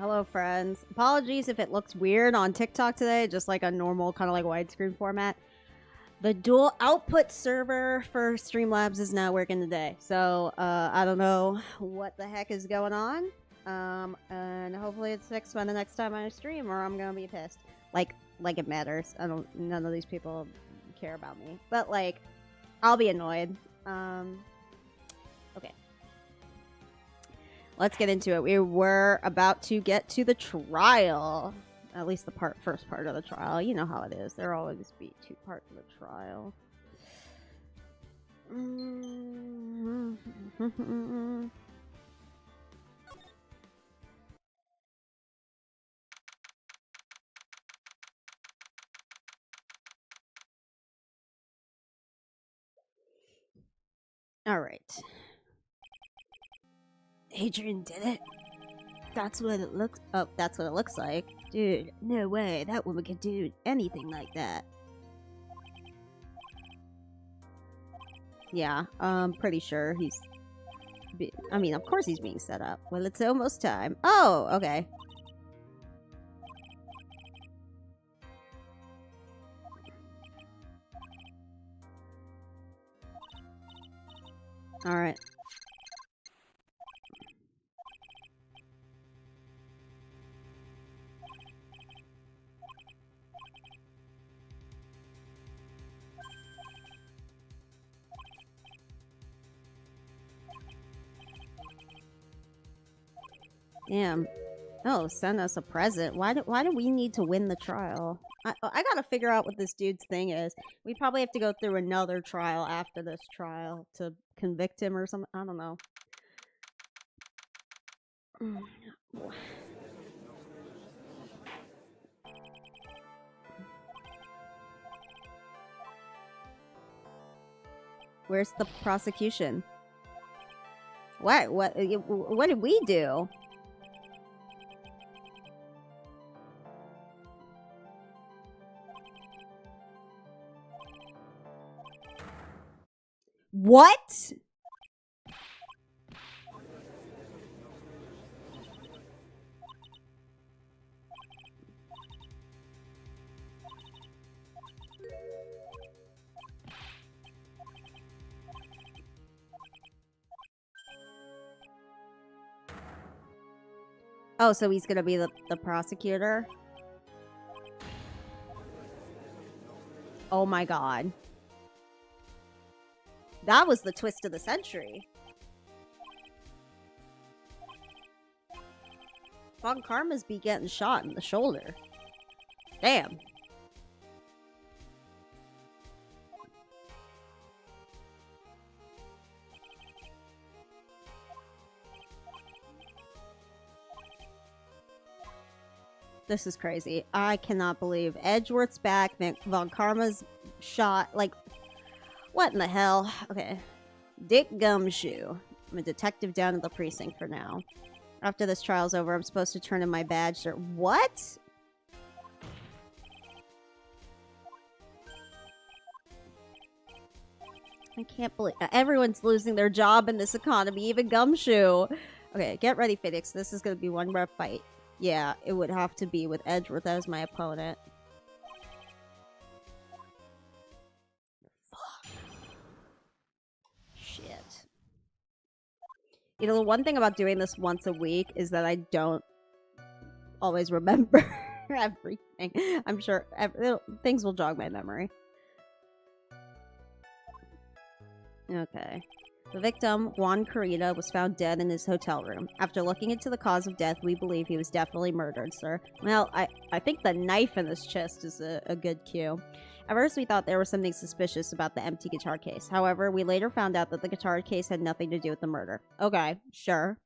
Hello, friends. Apologies if it looks weird on TikTok today, just like a normal kind of like widescreen format. The dual output server for Streamlabs is not working today, so I don't know what the heck is going on. And hopefully it's fixed by the next time I stream, or I'm gonna be pissed. Like it matters. None of these people care about me, but like, I'll be annoyed. Okay. Let's get into it. We were about to get to the trial. At least the first part of the trial. You know how it is. There always be two parts of the trial. All right. Adrian did it. That's what it looks. Oh, that's what it looks like, dude. No way. That woman could do anything like that. Yeah, I'm pretty sure he's. I mean, of course he's being set up. Well, it's almost time. Oh, okay. All right. Damn. Oh, send us a present. Why do we need to win the trial? I gotta figure out what this dude's thing is. We probably have to go through another trial after this trial to convict him or something. I don't know. Where's the prosecution? What did we do? What? Oh, so he's gonna be the prosecutor? Oh my god. That was the twist of the century. Von Karma's be getting shot in the shoulder. Damn. This is crazy. I cannot believe Edgeworth's back. Von Karma's shot. Like, what in the hell? Okay. Dick Gumshoe. I'm a detective down at the precinct for now. After this trial's over, I'm supposed to turn in my badge, sir. What? I can't believe everyone's losing their job in this economy, even Gumshoe. Okay, get ready, Phoenix. This is gonna be one rough fight. Yeah, it would have to be with Edgeworth as my opponent. Fuck. Shit. You know, the one thing about doing this once a week is that I don't always remember everything. I'm sure things will jog my memory. Okay. The victim, Juan Carita, was found dead in his hotel room. After looking into the cause of death, we believe he was definitely murdered, sir. Well, I think the knife in his chest is a good cue. At first, we thought there was something suspicious about the empty guitar case. However, we later found out that the guitar case had nothing to do with the murder. Okay, sure.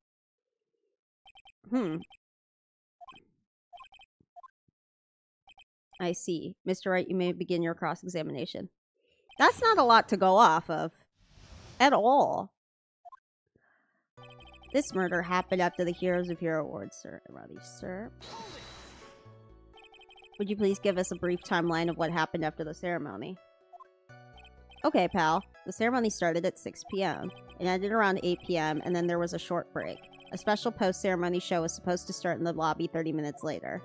I see. Mr. Wright, you may begin your cross-examination. That's not a lot to go off of. At all. This murder happened after the Heroes of Hero Awards, sir. Roddy, sir. Would you please give us a brief timeline of what happened after the ceremony? Okay, pal. The ceremony started at 6 p.m. It ended around 8 p.m., and then there was a short break. A special post-ceremony show was supposed to start in the lobby 30 minutes later.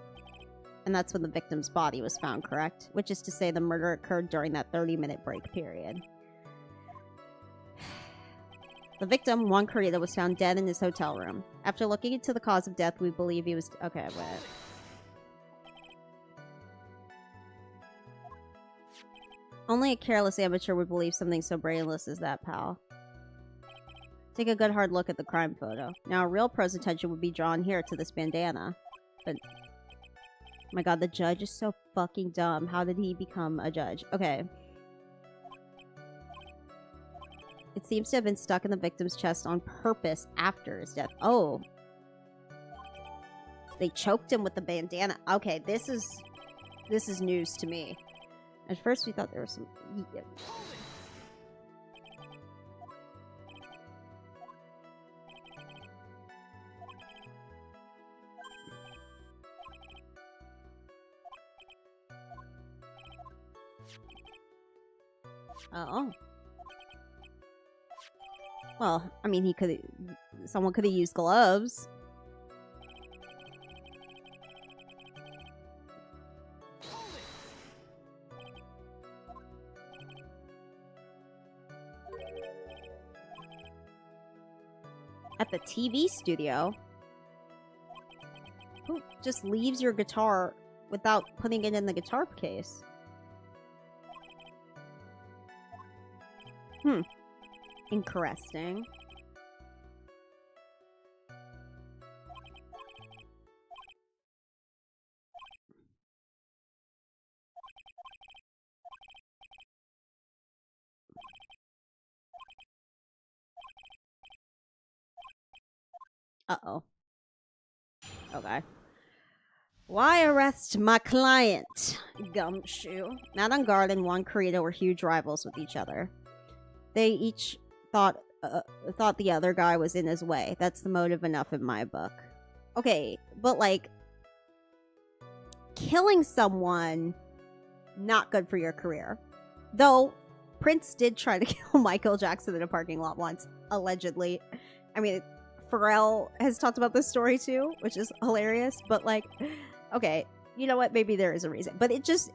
And that's when the victim's body was found, correct? Which is to say the murder occurred during that 30-minute break period. The victim, Juan Corrida, was found dead in his hotel room. After looking into the cause of death, we believe he was... Okay, wait. Only a careless amateur would believe something so brainless as that, pal. Take a good hard look at the crime photo. Now, a real pro's attention would be drawn here to this bandana. But... Oh my god, the judge is so fucking dumb. How did he become a judge? Okay. It seems to have been stuck in the victim's chest on purpose after his death. Oh. They choked him with the bandana. Okay, this is news to me. At first we thought there was some... Oh. Well, I mean, he could... Someone could have used gloves. At the TV studio? Who just leaves your guitar without putting it in the guitar case? Interesting. Uh-oh. Okay. Why arrest my client? Gumshoe. Matt on Guard and Juan Corrida were huge rivals with each other. They each thought the other guy was in his way. That's the motive enough in my book. Okay, but like killing someone, not good for your career. Though Prince did try to kill Michael Jackson in a parking lot once, allegedly. I mean, Pharrell has talked about this story too, which is hilarious. But like, okay, you know what? Maybe there is a reason. But it just...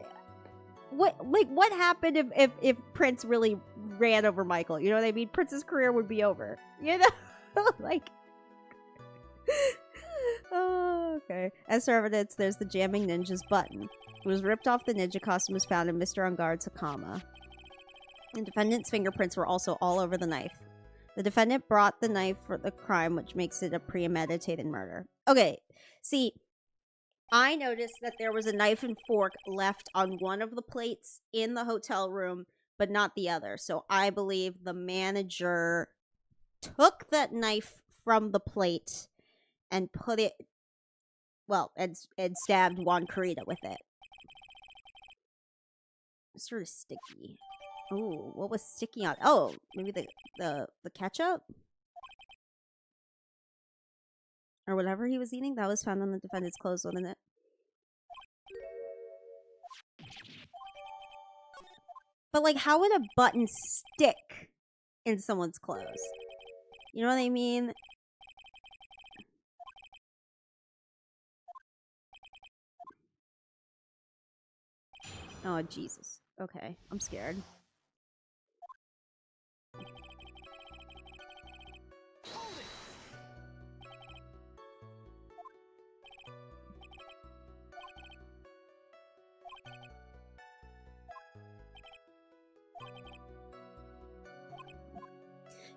What happened if Prince really ran over Michael? You know what I mean? Prince's career would be over. You know? Like... Oh, okay. As for evidence, there's the Jamming Ninjas button. It was ripped off the ninja costume, was found in Mr. On Guard's Hakama. The defendant's fingerprints were also all over the knife. The defendant brought the knife for the crime, which makes it a premeditated murder. Okay, see... I noticed that there was a knife and fork left on one of the plates in the hotel room, but not the other. So I believe the manager took that knife from the plate and put it, well, and stabbed Juan Corrida with it. It's sort of sticky. Ooh, what was sticky on? Oh, maybe the ketchup? Or whatever he was eating, that was found on the defendant's clothes, wasn't it? But, like, how would a button stick in someone's clothes? You know what I mean? Oh, Jesus. Okay, I'm scared.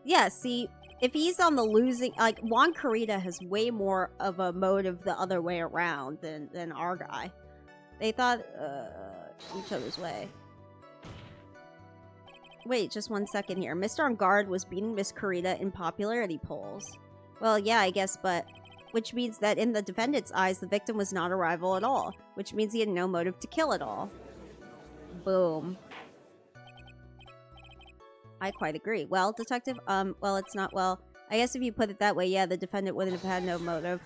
Yeah, see, if he's on the losing... Like, Juan Corrida has way more of a motive the other way around than our guy. They thought each other's way. Wait, just 1 second here. Mr. On Guard was beating Miss Corrida in popularity polls. Well, yeah, I guess, but... Which means that in the defendant's eyes, the victim was not a rival at all. Which means he had no motive to kill at all. Boom. I quite agree. Well, detective, well, it's not, well, I guess if you put it that way, yeah, the defendant wouldn't have had no motive.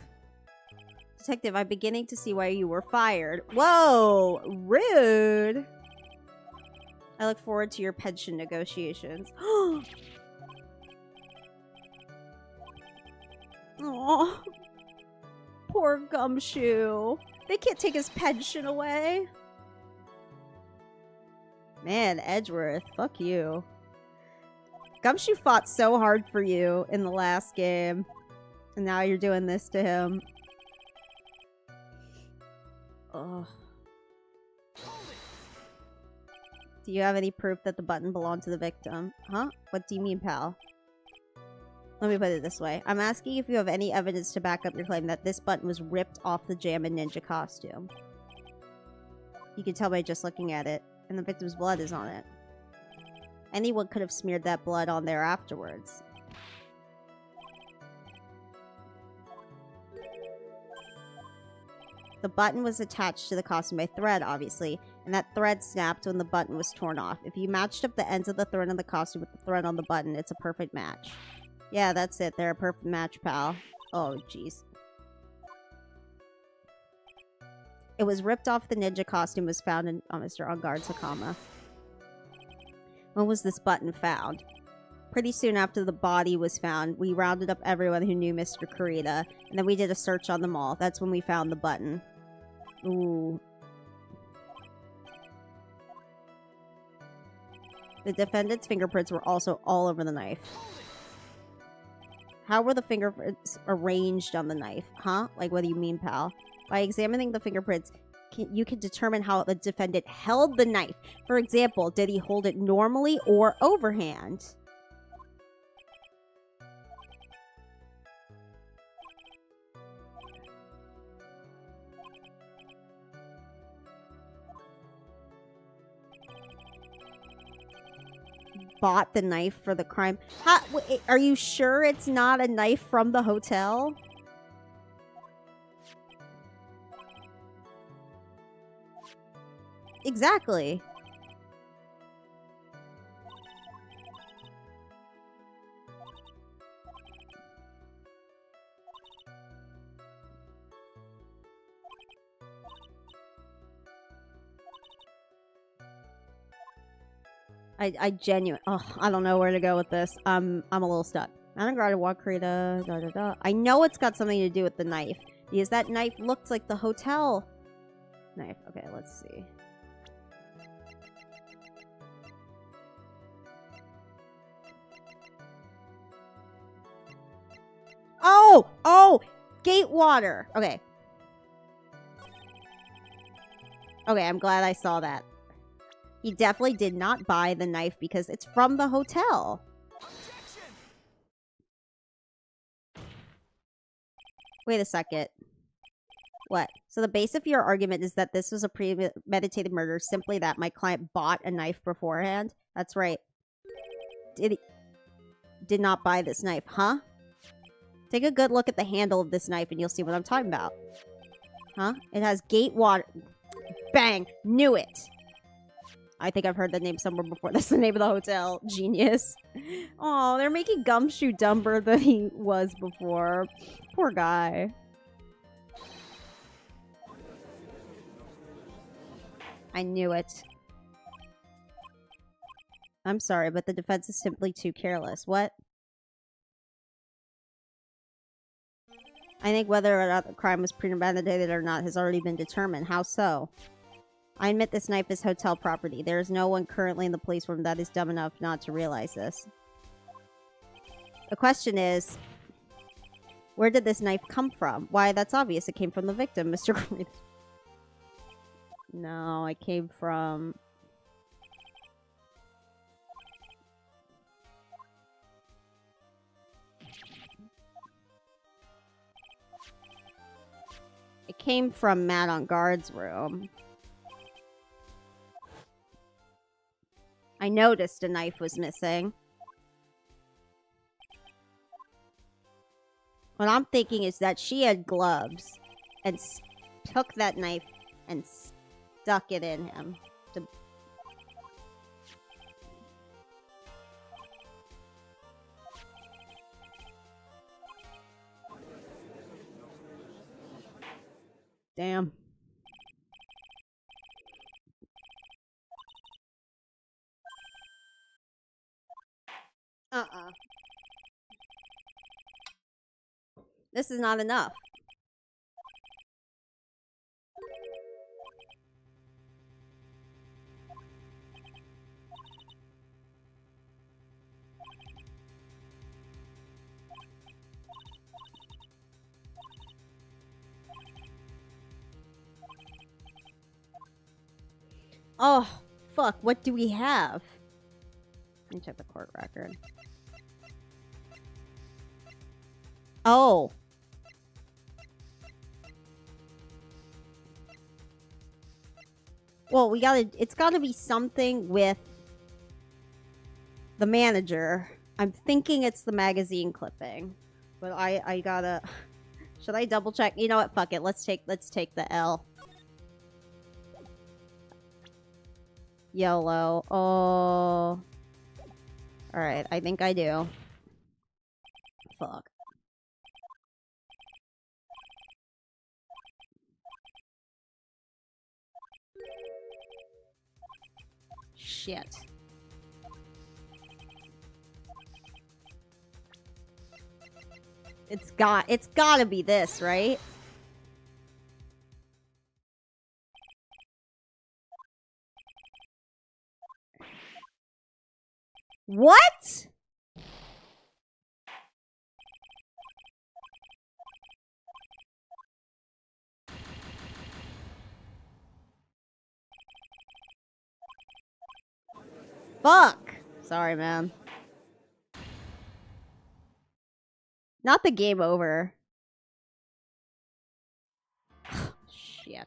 Detective, I'm beginning to see why you were fired. Whoa! Rude! I look forward to your pension negotiations. Oh, poor Gumshoe. They can't take his pension away. Man, Edgeworth, fuck you. Gumshoe fought so hard for you in the last game, and now you're doing this to him. Ugh. Do you have any proof that the button belonged to the victim? Huh? What do you mean, pal? Let me put it this way. I'm asking if you have any evidence to back up your claim that this button was ripped off the Jammin' Ninja costume. You can tell by just looking at it, and the victim's blood is on it. Anyone could have smeared that blood on there afterwards. The button was attached to the costume by thread, obviously, and that thread snapped when the button was torn off. If you matched up the ends of the thread on the costume with the thread on the button, it's a perfect match. Yeah, that's it. They're a perfect match, pal. Oh, jeez. It was ripped off the ninja costume, was found in Mr. Enguarde Sakama. When was this button found? Pretty soon after the body was found, we rounded up everyone who knew Mr. Kurita, and then we did a search on them all. That's when we found the button. Ooh. The defendant's fingerprints were also all over the knife. How were the fingerprints arranged on the knife? Huh? Like, what do you mean, pal? By examining the fingerprints, you can determine how the defendant held the knife. For example, did he hold it normally or overhand? Bought the knife for the crime. Are you sure it's not a knife from the hotel? Exactly. I genuinely... Oh, I don't know where to go with this. I'm a little stuck. Anagata Wakrita, da da da. I know it's got something to do with the knife. Because that knife looks like the hotel knife. Okay, let's see. Oh! Oh! Gatewater! Okay. Okay, I'm glad I saw that. He definitely did not buy the knife because it's from the hotel. Wait a second. What? So the base of your argument is that this was a premeditated murder, simply that my client bought a knife beforehand? That's right. Did not buy this knife, huh? Take a good look at the handle of this knife and you'll see what I'm talking about. Huh? It has Gatewater. Bang! Knew it! I think I've heard that name somewhere before. That's the name of the hotel. Genius. Oh, they're making Gumshoe dumber than he was before. Poor guy. I knew it. I'm sorry, but the defense is simply too careless. What? I think whether or not the crime was premeditated or not has already been determined. How so? I admit this knife is hotel property. There is no one currently in the police room that is dumb enough not to realize this. The question is, where did this knife come from? Why, that's obvious. It came from the victim, Mr. Green. No, it came from... It came from Matt Enguarde's room. I noticed a knife was missing. What I'm thinking is that she had gloves and took that knife and stuck it in him. Damn. This is not enough. Oh, fuck. What do we have? Let me check the court record. Oh. Well, it's gotta be something with the manager. I'm thinking it's the magazine clipping. But I gotta... Should I double check? You know what? Fuck it. Let's take the L. YOLO. Oh. Alright, I think I do. Fuck. Shit. It's gotta be this, right? What? Fuck. Sorry, man. Not the game over. Shit.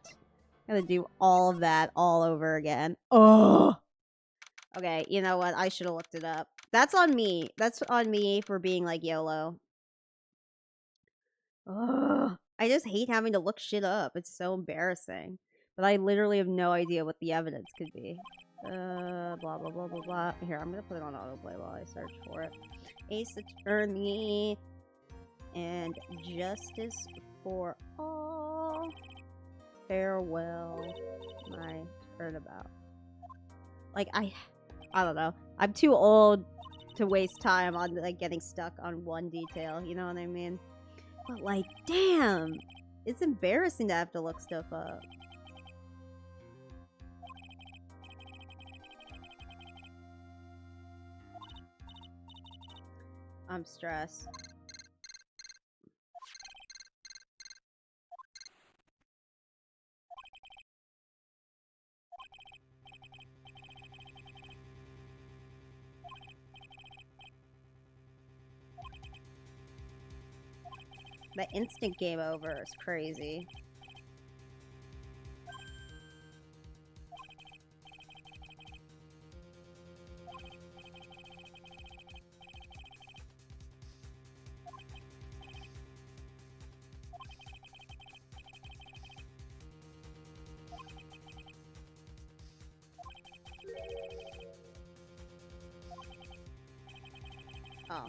Gotta do all of that all over again. Oh. Okay, you know what? I should have looked it up. That's on me. That's on me for being like YOLO. Ugh. I just hate having to look shit up. It's so embarrassing. But I literally have no idea what the evidence could be. Blah, blah, blah, blah, blah. Here, I'm gonna put it on autoplay while I search for it. Ace Attorney and Justice for All. Farewell, my turnabout. Like, I don't know. I'm too old to waste time on, like, getting stuck on one detail. You know what I mean? But, like, damn. It's embarrassing to have to look stuff up. I'm stressed. The instant game over is crazy. Oh.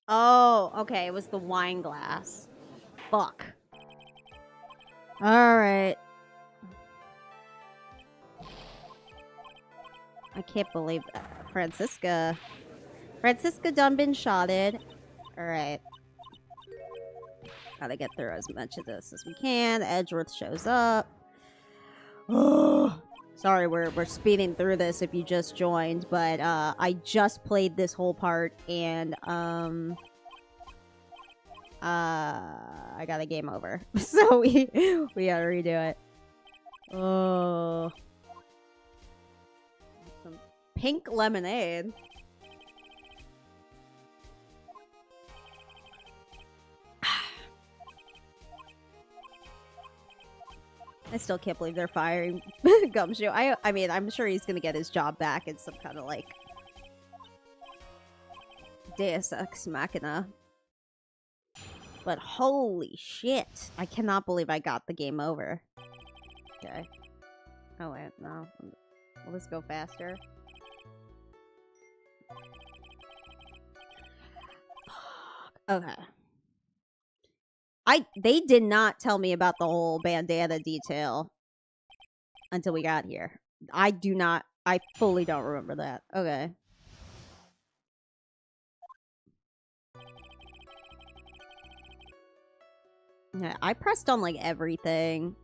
Oh, okay. It was the wine glass. Fuck. Alright. I can't believe that. Francisca done been shotted. Alright. Gotta get through as much of this as we can. Edgeworth shows up. Sorry, we're speeding through this if you just joined, but I just played this whole part and I got a game over. So we gotta redo it. Oh. Some pink lemonade. I still can't believe they're firing Gumshoe. I mean, I'm sure he's gonna get his job back in some kind of like Deus Ex Machina. But holy shit, I cannot believe I got the game over. Okay. Oh wait, no. Will this go faster? Okay. They did not tell me about the whole bandana detail until we got here. I fully don't remember that. Okay. Yeah, I pressed on like everything.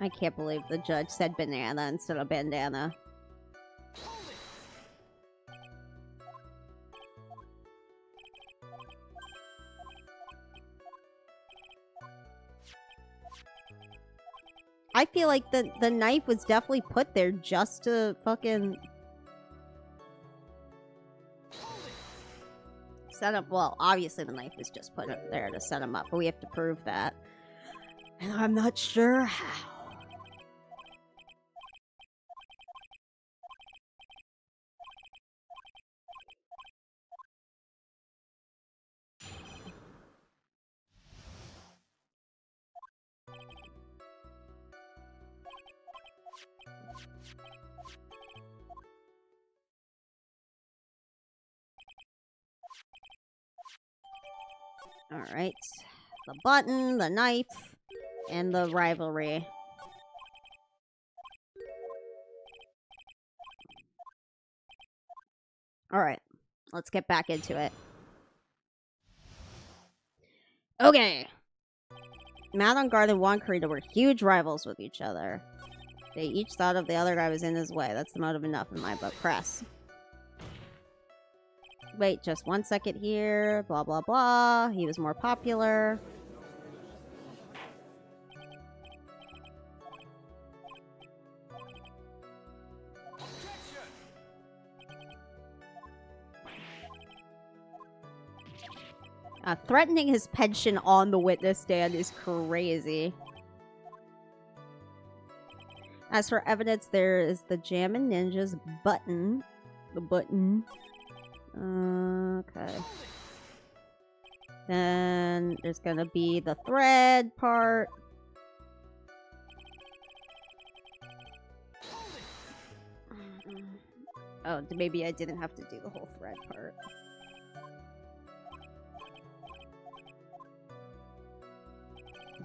I can't believe the judge said banana instead of bandana. I feel like the knife was definitely put there just to fucking set up. Well, obviously the knife was just put up there to set him up, but we have to prove that. And I'm not sure how. Alright. The button, the knife, and the rivalry. Alright. Let's get back into it. Okay. Matt on Guard and Juan Carita were huge rivals with each other. They each thought of the other guy was in his way. That's the motive enough in my book. Press. Wait, just 1 second here. Blah, blah, blah. He was more popular. Threatening his pension on the witness stand is crazy. As for evidence, there is the Jammin' Ninjas button. The button. Okay. Then there's gonna be the thread part. Oh, maybe I didn't have to do the whole thread part.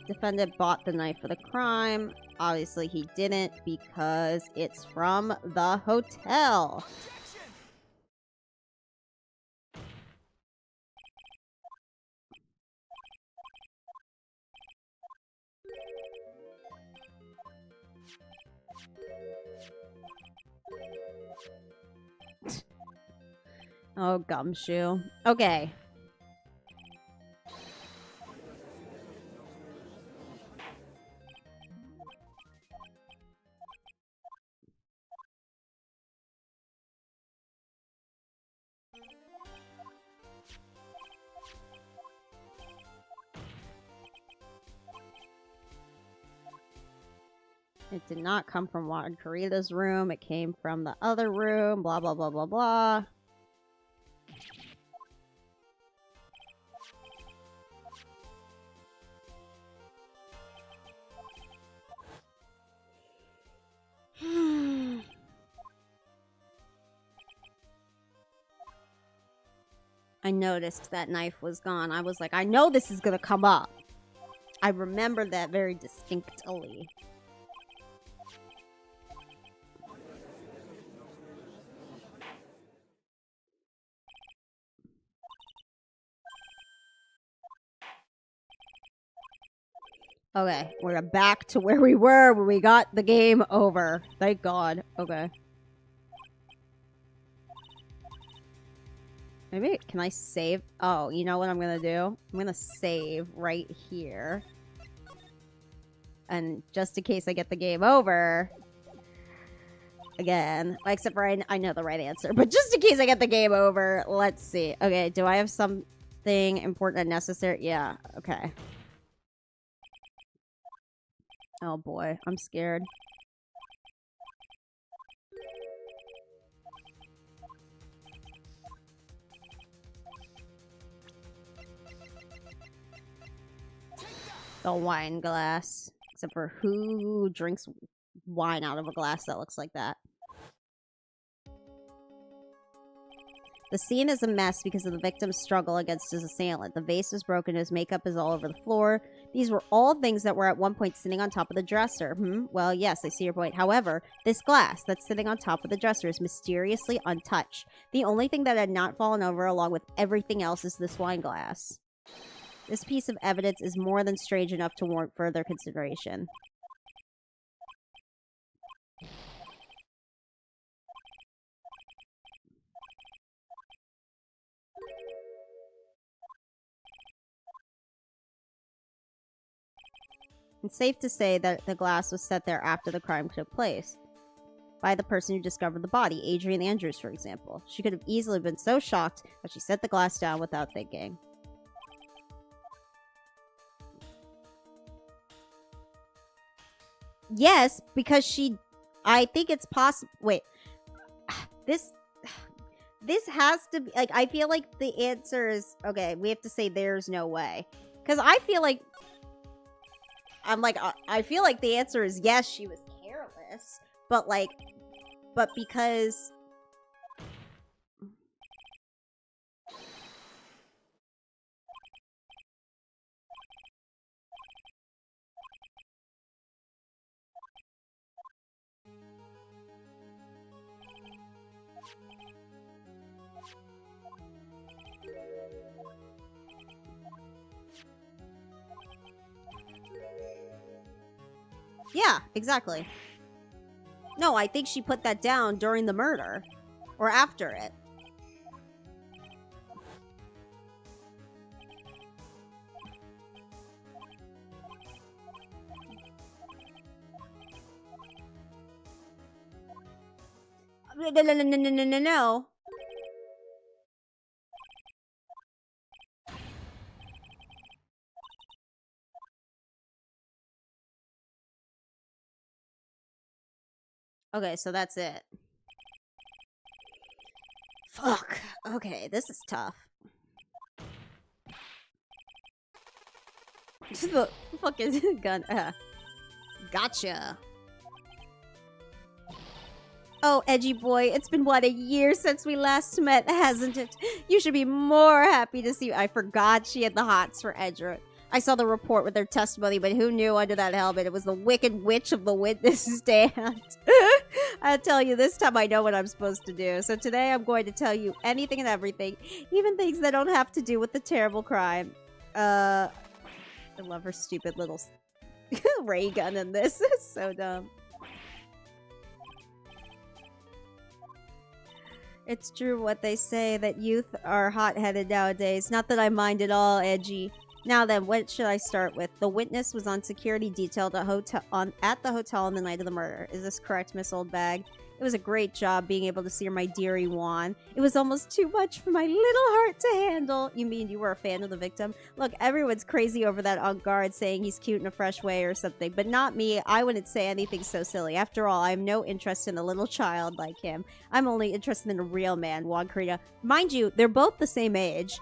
Defendant bought the knife for the crime. Obviously he didn't because it's from the hotel. Oh, Gumshoe. Okay. It did not come from Juan Carita's room. It came from the other room. Blah, blah, blah, blah, blah. I noticed that knife was gone. I was like, I know this is gonna come up. I remember that very distinctly. Okay, we're back to where we were when we got the game over. Thank God. Okay. Maybe, can I save? Oh, you know what I'm gonna do? I'm gonna save right here. And just in case I get the game over, again, except for I know the right answer, but just in case I get the game over, let's see. Okay, do I have something important and necessary? Yeah, okay. Oh boy, I'm scared. The wine glass. Except for who drinks wine out of a glass that looks like that? The scene is a mess because of the victim's struggle against his assailant. The vase is broken, his makeup is all over the floor. These were all things that were at one point sitting on top of the dresser. Well, yes, I see your point. However, this glass that's sitting on top of the dresser is mysteriously untouched. The only thing that had not fallen over along with everything else is this wine glass. This piece of evidence is more than strange enough to warrant further consideration. It's safe to say that the glass was set there after the crime took place. By the person who discovered the body, Adrienne Andrews, for example. She could have easily been so shocked that she set the glass down without thinking. Yes, because she... I think it's possible... Wait. This has to be... Like, I feel like the answer is... Okay, we have to say there's no way. Because I feel like... I feel like the answer is yes, she was careless. But, like... But because... Yeah, exactly. No, I think she put that down during the murder. Or after it. No. Okay, so that's it. Fuck. Okay, this is tough. The fuck is it? Gun. Gotcha. Oh, edgy boy, it's been, what, a year since we last met, hasn't it? You should be more happy to see... I forgot she had the hots for Edgewood. I saw the report with their testimony, but who knew under that helmet it was the wicked witch of the witness stand? I tell you, this time I know what I'm supposed to do. So today I'm going to tell you anything and everything, even things that don't have to do with the terrible crime. I love her stupid little ray gun in this. It's so dumb. It's true what they say, that youth are hot-headed nowadays. Not that I mind at all, edgy. Now then, what should I start with? The witness was on security detail at the hotel on the night of the murder. Is this correct, Miss Oldbag? It was a great job being able to see my dearie Juan. It was almost too much for my little heart to handle. You mean you were a fan of the victim? Look, everyone's crazy over that on guard saying he's cute in a fresh way or something, but not me. I wouldn't say anything so silly. After all, I have no interest in a little child like him. I'm only interested in a real man, Juan Carita. Mind you, they're both the same age.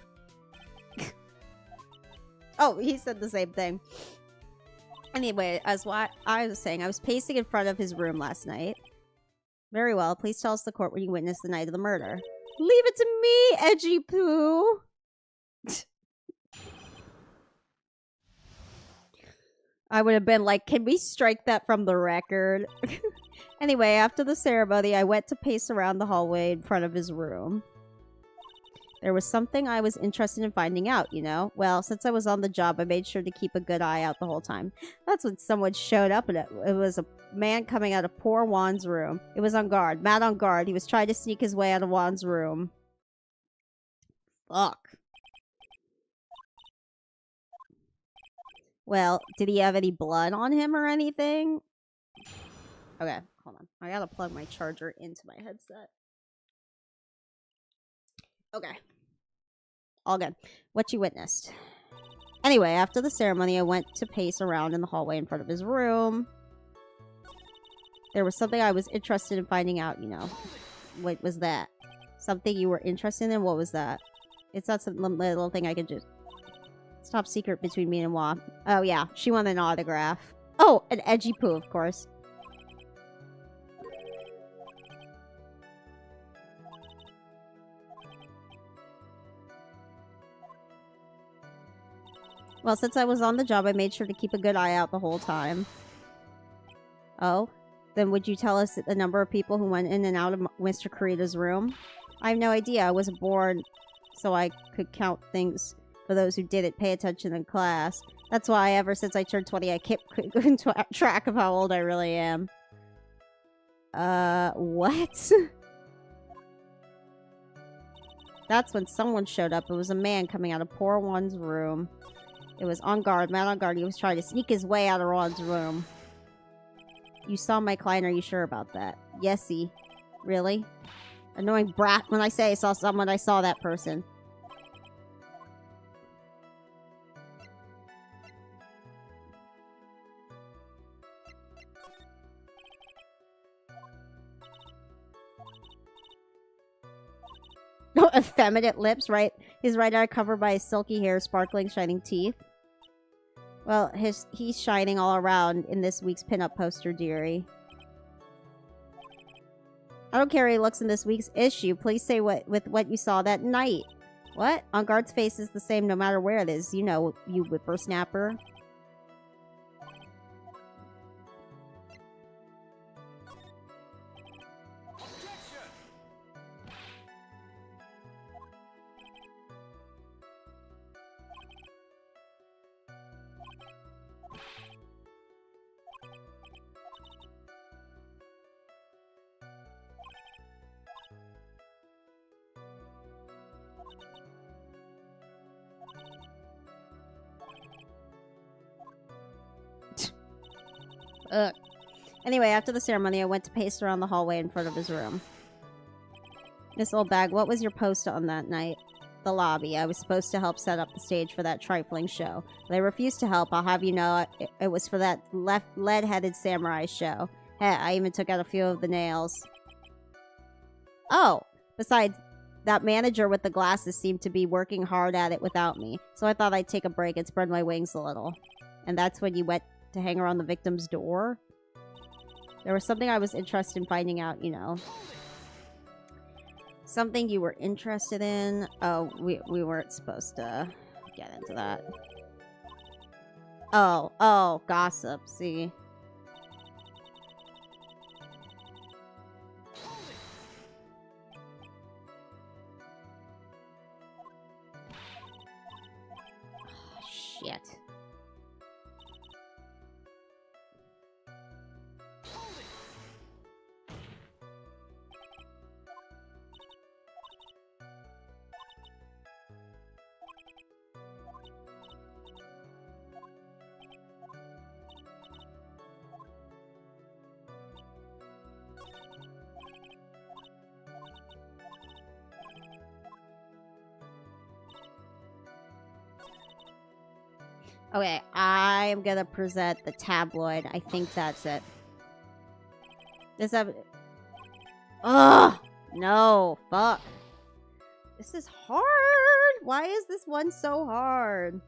Oh, he said the same thing. Anyway, as what I was saying, I was pacing in front of his room last night. Very well. Please tell us the court when you witnessed the night of the murder. Leave it to me, edgy poo. I would have been like, can we strike that from the record? Anyway, after the ceremony, I went to pace around the hallway in front of his room. There was something I was interested in finding out, you know? Well, since I was on the job, I made sure to keep a good eye out the whole time. That's when someone showed up, and it was a man coming out of poor Juan's room. It was on guard. Mad on guard. He was trying to sneak his way out of Juan's room. Fuck. Well, did he have any blood on him or anything? Okay, hold on. I gotta plug my charger into my headset. Okay. All good. What you witnessed. Anyway, after the ceremony, I went to pace around in the hallway in front of his room. There was something I was interested in finding out, you know. What was that? Something you were interested in? What was that? It's not some little thing I could just... It's top secret between me and Wa. Oh, yeah. She wanted an autograph. Oh, an edgy poo, of course. Well, since I was on the job, I made sure to keep a good eye out the whole time. Oh? Then would you tell us the number of people who went in and out of Mr. Kurita's room? I have no idea. I wasn't born so I could count things for those who didn't pay attention in class. That's why ever since I turned 20, I kept keeping track of how old I really am. What? That's when someone showed up. It was a man coming out of poor Juan's room. It was on guard, man on guard. He was trying to sneak his way out of Juan's room. You saw my client, are you sure about that? Yesy. Really? Annoying brat. When I say I saw someone, I saw that person. Effeminate lips, right? His right eye covered by his silky hair, sparkling, shining teeth. Well, he's shining all around in this week's pinup poster, dearie. I don't care how he looks in this week's issue. Please say what you saw that night. What? On guard's face is the same no matter where it is. You know, you whippersnapper. Ugh. Anyway, after the ceremony, I went to pace around the hallway in front of his room. Miss Oldbag, what was your post on that night? The lobby. I was supposed to help set up the stage for that trifling show. But I refused to help. I'll have you know it was for that lead-headed samurai show. Hey, I even took out a few of the nails. Oh! Besides, that manager with the glasses seemed to be working hard at it without me. So I thought I'd take a break and spread my wings a little. And that's when you went to hang around the victim's door? There was something I was interested in finding out, you know. Something you were interested in? Oh, we weren't supposed to get into that. Oh, gossip, see. Shit. Okay, I'm gonna present the tabloid. I think that's it. Ugh! No, fuck. This is hard! Why is this one so hard?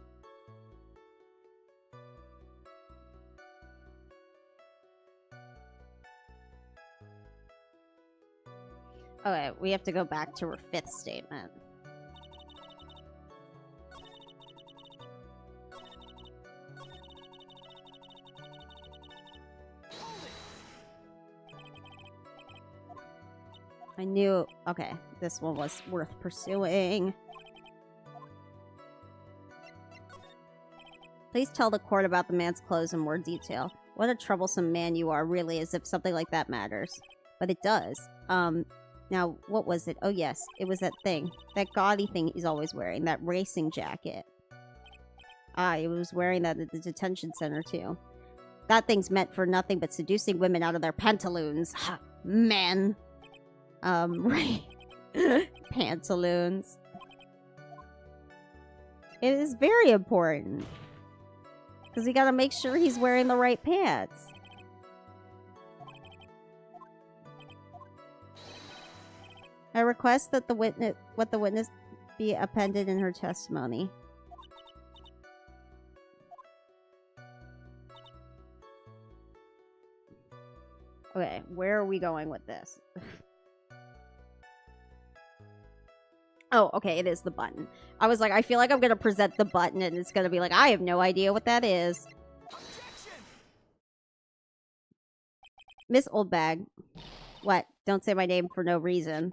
Okay, we have to go back to her fifth statement. I knew... Okay, this one was worth pursuing. Please tell the court about the man's clothes in more detail. What a troublesome man you are, really, as if something like that matters. But it does. Now, what was it? Oh, yes. It was that thing. That gaudy thing he's always wearing. That racing jacket. Ah, he was wearing that at the detention center, too. That thing's meant for nothing but seducing women out of their pantaloons. Ha! Men! Right. Pantaloons. It is very important. Because we gotta make sure he's wearing the right pants. I request that the witness be appended in her testimony. Okay, where are we going with this? Oh, okay, it is the button. I was like, I feel like I'm gonna present the button and it's gonna be like, I have no idea what that is. Miss Oldbag. What? Don't say my name for no reason.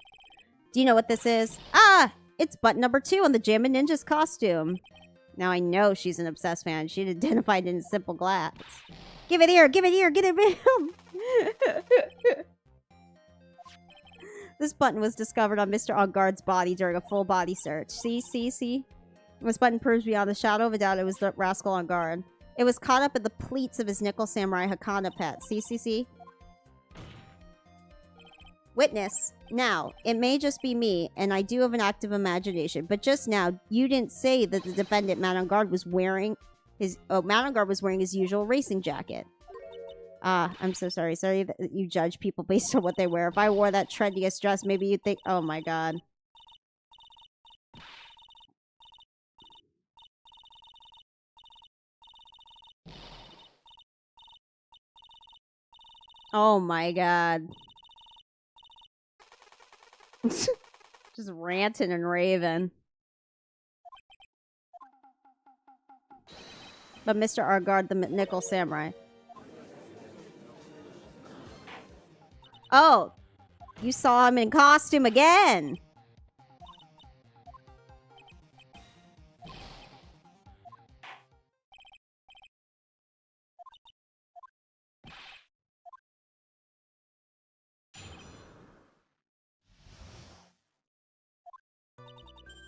Do you know what this is? Ah! It's button number 2 on the Jammin' Ninja's costume. Now I know she's an obsessed fan. She'd identified it in simple glass. Give it here! Give it here! Get it here! This button was discovered on Mr. Engarde's body during a full body search. See? This button proves beyond a shadow of a doubt it was the rascal Engarde. It was caught up in the pleats of his Nickel Samurai Hakana pet. See? Witness. Now, it may just be me, and I do have an active imagination, but just now, you didn't say that the defendant, Matt Engarde, was wearing his... Oh, Matt Engarde was wearing his usual racing jacket. Ah, I'm so sorry. Sorry that you judge people based on what they wear. If I wore that trendiest dress, maybe you'd think... Oh my god. Oh my god. Just ranting and raving. But Mr. Engarde, the Nickel Samurai. Oh, you saw him in costume again.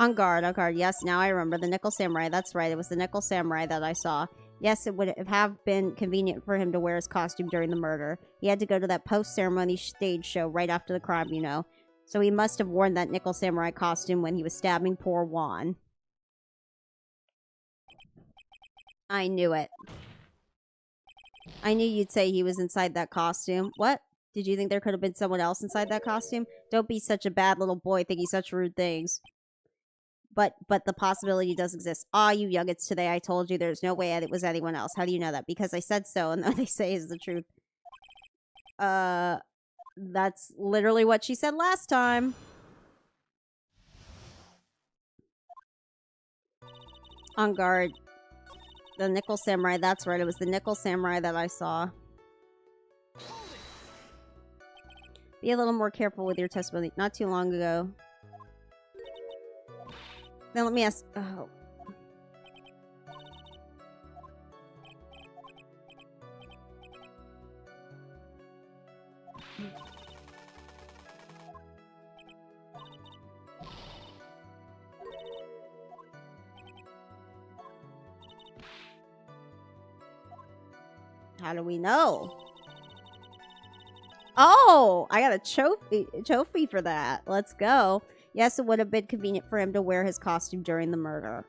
Engarde. Yes, now I remember. The Nickel Samurai. That's right. It was the Nickel Samurai that I saw. Yes, it would have been convenient for him to wear his costume during the murder. He had to go to that post-ceremony stage show right after the crime, you know. So he must have worn that Nickel Samurai costume when he was stabbing poor Juan. I knew it. I knew you'd say he was inside that costume. What? Did you think there could have been someone else inside that costume? Don't be such a bad little boy thinking such rude things. But the possibility does exist. Ah, you youngets today, I told you there's no way it was anyone else. How do you know that? Because I said so, and what they say is the truth. That's literally what she said last time. Engarde. The Nickel Samurai, that's right. It was the Nickel Samurai that I saw. Be a little more careful with your testimony. Not too long ago. Now let me ask... Oh. How do we know? Oh! I got a trophy for that. Let's go. Yes, it would have been convenient for him to wear his costume during the murder.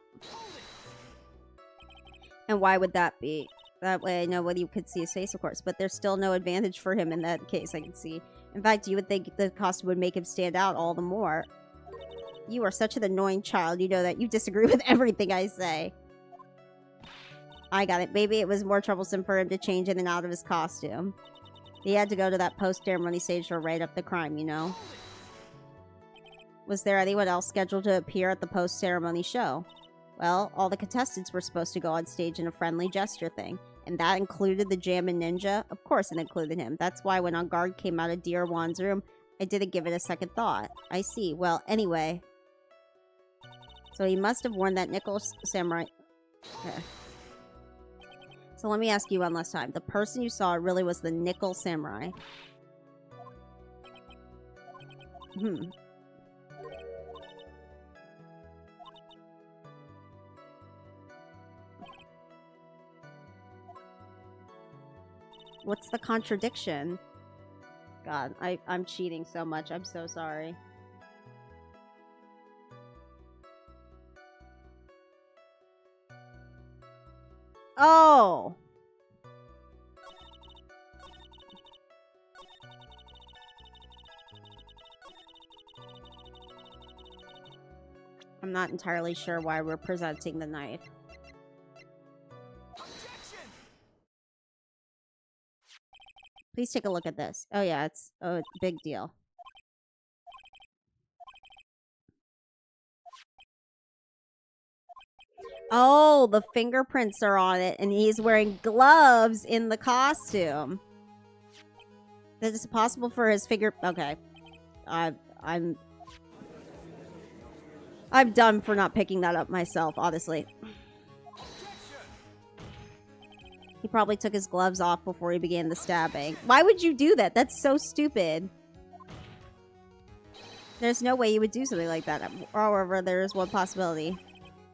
And why would that be? That way nobody could see his face, of course. But there's still no advantage for him in that case, I can see. In fact, you would think the costume would make him stand out all the more. You are such an annoying child. You know that. You disagree with everything I say. I got it. Maybe it was more troublesome for him to change in and out of his costume. He had to go to that post-ceremony stage to write up the crime, you know? Was there anyone else scheduled to appear at the post-ceremony show? Well, all the contestants were supposed to go on stage in a friendly gesture thing. And that included the Jammin' Ninja? Of course it included him. That's why when Engarde came out of Dear Juan's room, I didn't give it a second thought. I see. Well, anyway. So he must have worn that Nickel Samurai... So let me ask you one last time. The person you saw really was the Nickel Samurai. What's the contradiction? God, I'm cheating so much. I'm so sorry. Oh! I'm not entirely sure why we're presenting the knife. Please take a look at this. Oh yeah, it's a big deal. Oh, the fingerprints are on it, and he's wearing gloves in the costume. Is it possible for his finger? Okay, I'm done for not picking that up myself, honestly. He probably took his gloves off before he began the stabbing. Why would you do that? That's so stupid. There's no way you would do something like that. However, there is one possibility.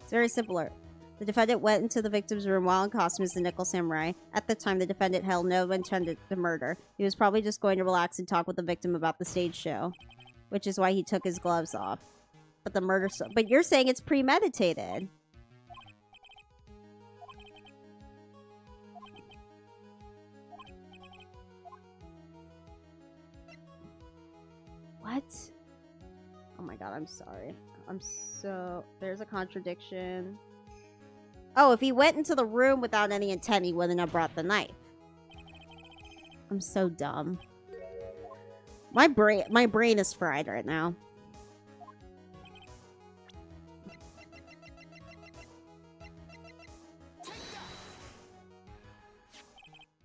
It's very simpler. The defendant went into the victim's room while in costume as the Nickel Samurai. At the time, the defendant held no intent to murder. He was probably just going to relax and talk with the victim about the stage show, which is why he took his gloves off. But the murder... But you're saying it's premeditated. What? Oh my god, I'm sorry. There's a contradiction. Oh, if he went into the room without any intent, he wouldn't have brought the knife. I'm so dumb. My brain is fried right now.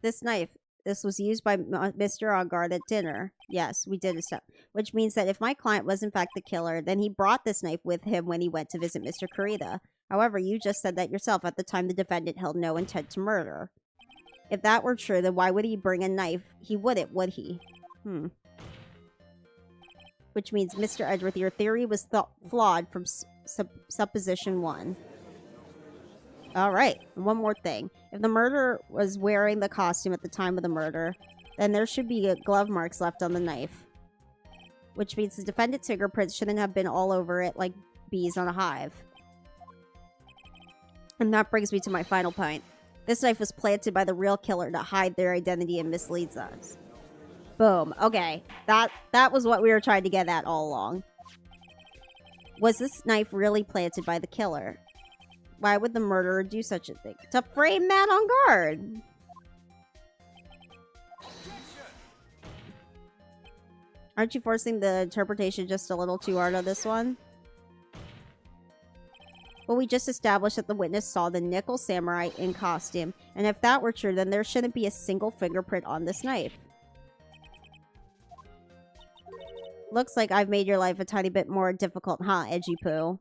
This knife. This was used by Mr. Engarde at dinner. Yes, we did a step. Which means that if my client was in fact the killer, then he brought this knife with him when he went to visit Mr. Kurita. However, you just said that yourself. At the time, the defendant held no intent to murder. If that were true, then why would he bring a knife? He wouldn't, would he? Which means, Mr. Edgeworth, your theory was flawed from supposition 1. Alright, one more thing. If the murderer was wearing the costume at the time of the murder, then there should be glove marks left on the knife. Which means the defendant's fingerprints shouldn't have been all over it like bees on a hive. And that brings me to my final point. This knife was planted by the real killer to hide their identity and misleads us. Boom. Okay. That was what we were trying to get at all along. Was this knife really planted by the killer? Why would the murderer do such a thing? To frame Matt Engarde! Aren't you forcing the interpretation just a little too hard on this one? Well, we just established that the witness saw the Nickel Samurai in costume, and if that were true, then there shouldn't be a single fingerprint on this knife. Looks like I've made your life a tiny bit more difficult, huh, Edgy Poo?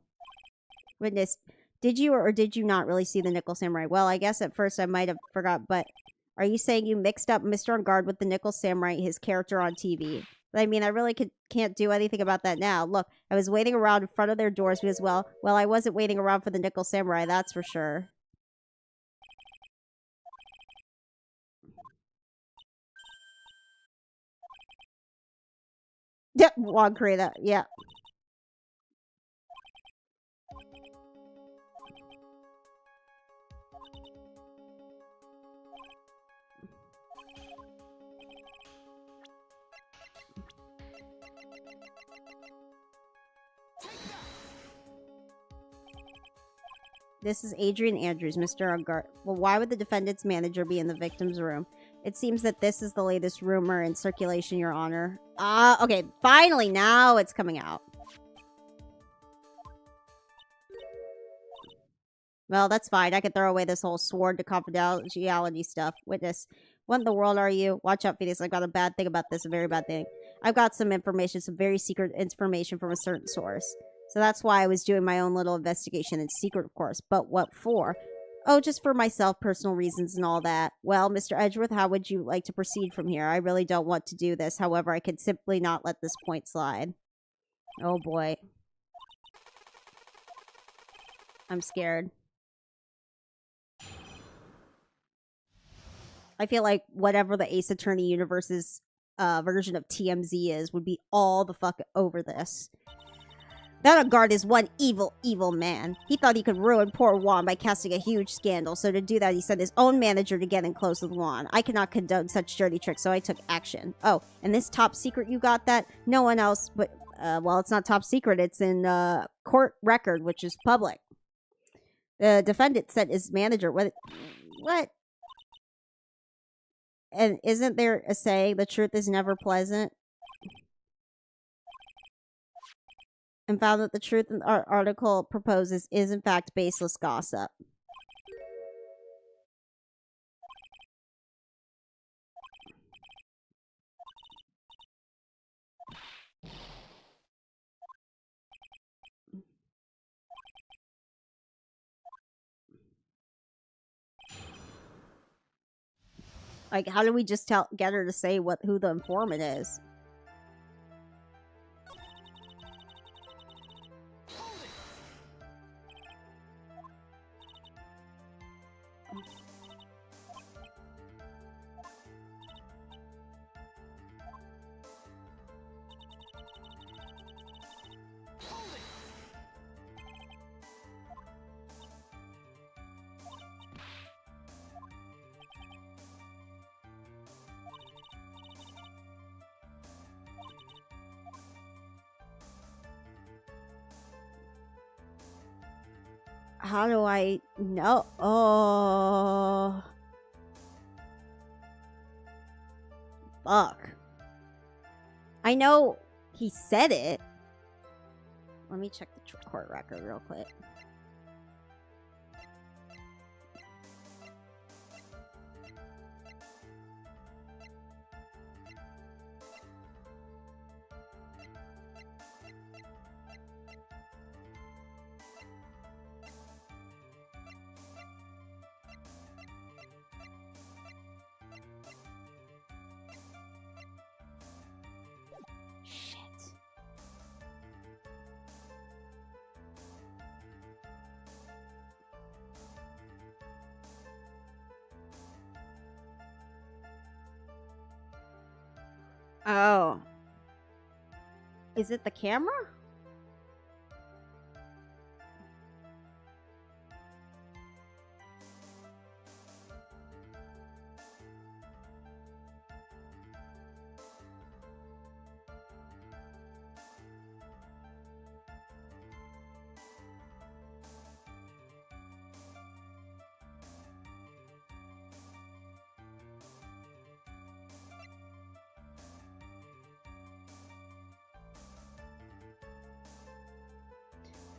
Witness, did you or did you not really see the Nickel Samurai? Well, I guess at first I might have forgot, but are you saying you mixed up Mr. Engarde with the Nickel Samurai, his character on TV? I mean, I really can't do anything about that now. Look, I was waiting around in front of their doors because, well, I wasn't waiting around for the Nickel Samurai, that's for sure. Yep, Juan Kurita, yeah. This is Adrian Andrews, Mr. Engarde. Well, why would the defendant's manager be in the victim's room? It seems that this is the latest rumor in circulation, Your Honor. Okay, finally, now it's coming out. Well, that's fine. I can throw away this whole sworn to confidentiality stuff. Witness, what in the world are you? Watch out, Phoenix. I've got a bad thing about this, a very bad thing. I've got some information, some very secret information from a certain source. So that's why I was doing my own little investigation in secret, of course. But what for? Oh, just for myself, personal reasons and all that. Well, Mr. Edgeworth, how would you like to proceed from here? I really don't want to do this. However, I could simply not let this point slide. Oh boy. I'm scared. I feel like whatever the Ace Attorney universe's version of TMZ is would be all the fuck over this. That guard is one evil, evil man. He thought he could ruin poor Juan by casting a huge scandal, so to do that he sent his own manager to get in close with Juan. I cannot condone such dirty tricks, so I took action. Oh, and this top secret you got that? No one else, but, well, it's not top secret, it's in, court record, which is public. The defendant sent his manager, what? And isn't there a saying, the truth is never pleasant? And found that the truth in our article proposes is in fact baseless gossip. Like, how do we just get her to say who the informant is? How do I know? Oh. Fuck. I know he said it. Let me check the court record real quick. Oh. Is it the camera?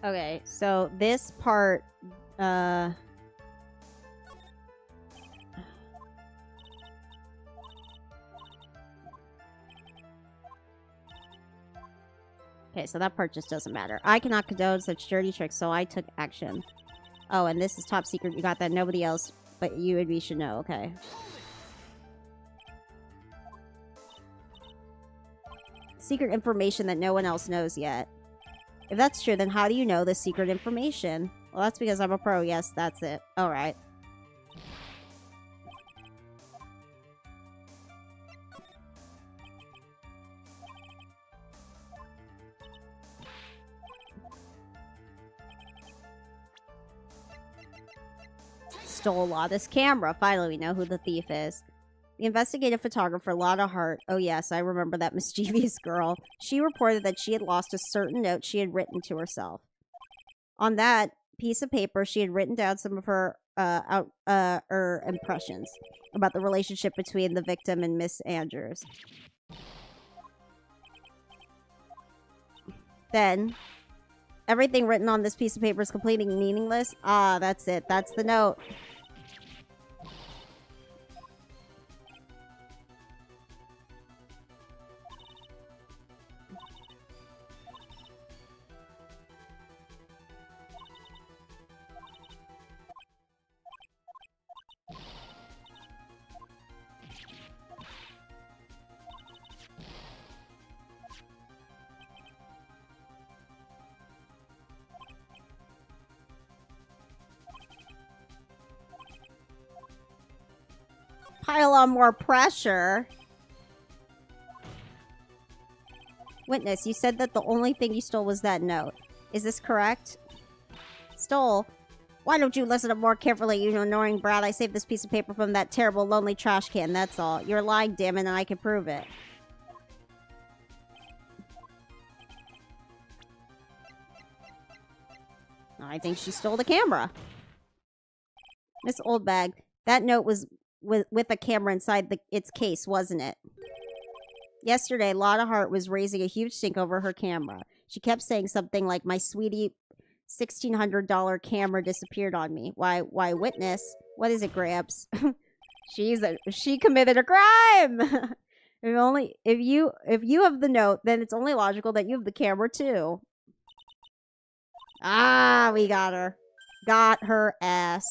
Okay, so this part, okay, so that part just doesn't matter. I cannot condone such dirty tricks, so I took action. Oh, and this is top secret. You got that. Nobody else but you and me should know. Okay. Secret information that no one else knows yet. If that's true, then how do you know this secret information? Well, that's because I'm a pro. Yes, that's it. Alright. Stole Lotta's camera. Finally, we know who the thief is. The investigative photographer, Lotta Hart. Oh yes, I remember that mischievous girl. She reported that she had lost a certain note she had written to herself. On that piece of paper, she had written down some of her impressions about the relationship between the victim and Miss Andrews. Then, everything written on this piece of paper is completely meaningless. Ah, that's it. That's the note. Pile on more pressure. Witness, you said that the only thing you stole was that note. Is this correct? Stole? Why don't you listen up more carefully, you annoying brat? I saved this piece of paper from that terrible, lonely trash can, that's all. You're lying, damn it, and I can prove it. I think she stole the camera. Miss Oldbag, that note was with a camera inside its case, wasn't it? Yesterday, Lotta Hart was raising a huge stink over her camera. She kept saying something like, my sweetie $1,600 camera disappeared on me. Why, witness? What is it, Gramps? She committed a crime! if you have the note, then it's only logical that you have the camera too. Ah, we got her. Got her ass.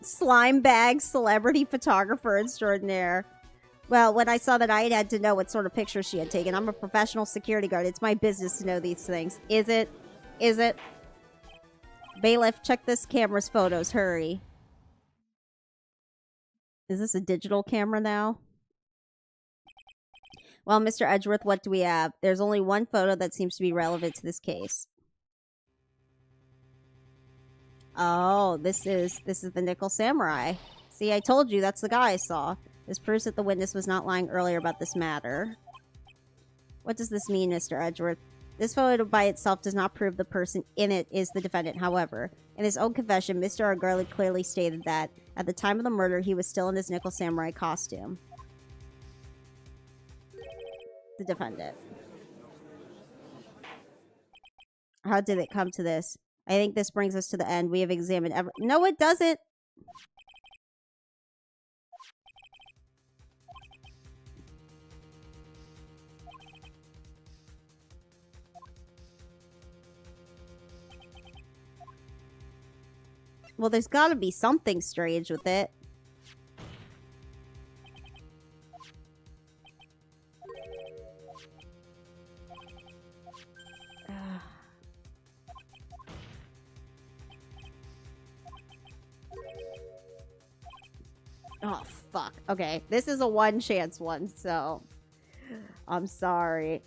Slime bag celebrity photographer extraordinaire. Well, when I saw that, I had to know what sort of pictures she had taken. I'm a professional security guard. It's my business to know these things. Is it? Is it? Bailiff, check this camera's photos. Hurry. Is this a digital camera now? Well, Mr. Edgeworth, what do we have? There's only one photo that seems to be relevant to this case. Oh, this is the Nickel Samurai. See, I told you that's the guy I saw. This proves that the witness was not lying earlier about this matter. What does this mean, Mr. Edgeworth? This photo by itself does not prove the person in it is the defendant. However, in his own confession, Mr. Argarley clearly stated that at the time of the murder, he was still in his Nickel Samurai costume. The defendant. How did it come to this? I think this brings us to the end. We have examined every— No, it doesn't! Well, there's gotta be something strange with it. Oh, fuck. Okay, this is a one chance one, so I'm sorry.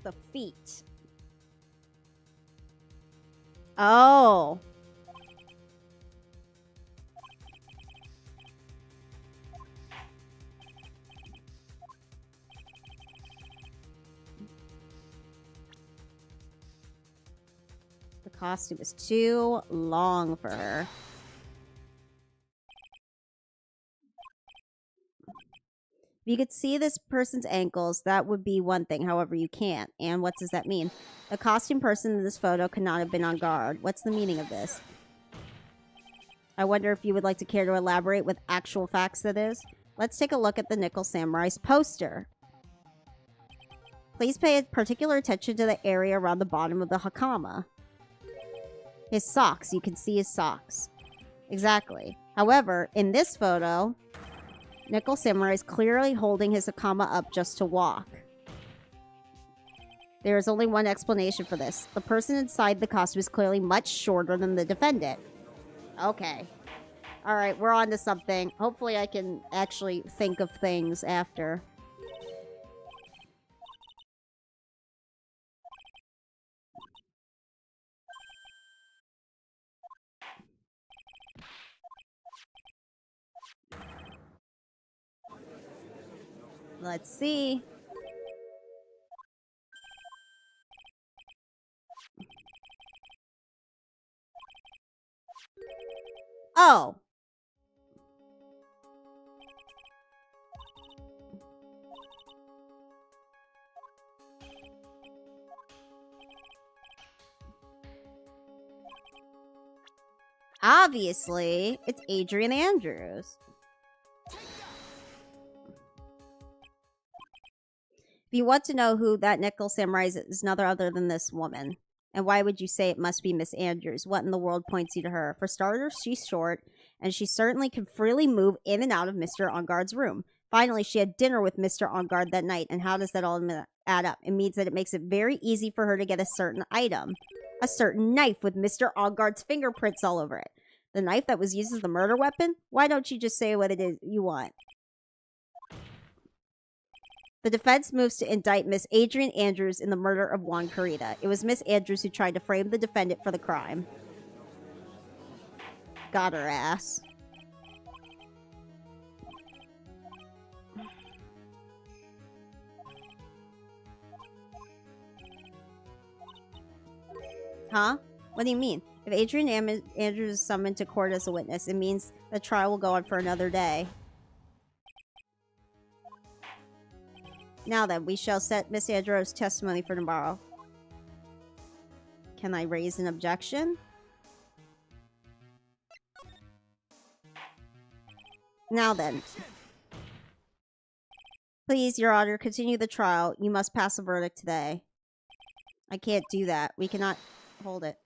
The feet. Oh. The costume is too long for her. If you could see this person's ankles, that would be one thing. However, you can't. And what does that mean? The costume person in this photo could not have been on guard. What's the meaning of this? I wonder if you would like to care to elaborate with actual facts, that is. Let's take a look at the Nickel Samurai's poster. Please pay particular attention to the area around the bottom of the hakama. His socks. You can see his socks. Exactly. However, in this photo, Nickel Samurai is clearly holding his hakama up just to walk. There is only one explanation for this. The person inside the costume is clearly much shorter than the defendant. Okay. Alright, we're on to something. Hopefully I can actually think of things after. Let's see. Oh. Obviously, it's Adrian Andrews. If you want to know who that Nickel Samurai is none other than this woman. And why would you say it must be Miss Andrews? What in the world points you to her? For starters, she's short, and she certainly can freely move in and out of Mr. Engarde's room. Finally, she had dinner with Mr. Engarde that night, and how does that all add up? It means that it makes it very easy for her to get a certain item. A certain knife with Mr. Engarde's fingerprints all over it. The knife that was used as the murder weapon? Why don't you just say what it is you want? The defense moves to indict Miss Adrian Andrews in the murder of Juan Carita. It was Miss Andrews who tried to frame the defendant for the crime. Got her ass. Huh? What do you mean? If Adrian Andrews is summoned to court as a witness, it means the trial will go on for another day. Now then, we shall set Miss Andrews' testimony for tomorrow. Can I raise an objection? Now then. Please, Your Honor, continue the trial. You must pass a verdict today. I can't do that. We cannot hold it.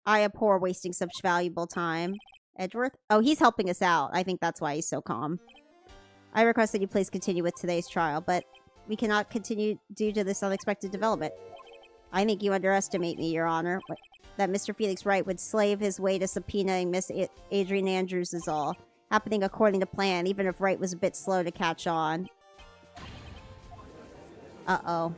I abhor wasting such valuable time. Edgeworth? Oh, he's helping us out. I think that's why he's so calm. I request that you please continue with today's trial, but we cannot continue due to this unexpected development. I think you underestimate me, Your Honor. That Mr. Felix Wright would slave his way to subpoenaing Miss Adrian Andrews is all. Happening according to plan, even if Wright was a bit slow to catch on. Uh-oh.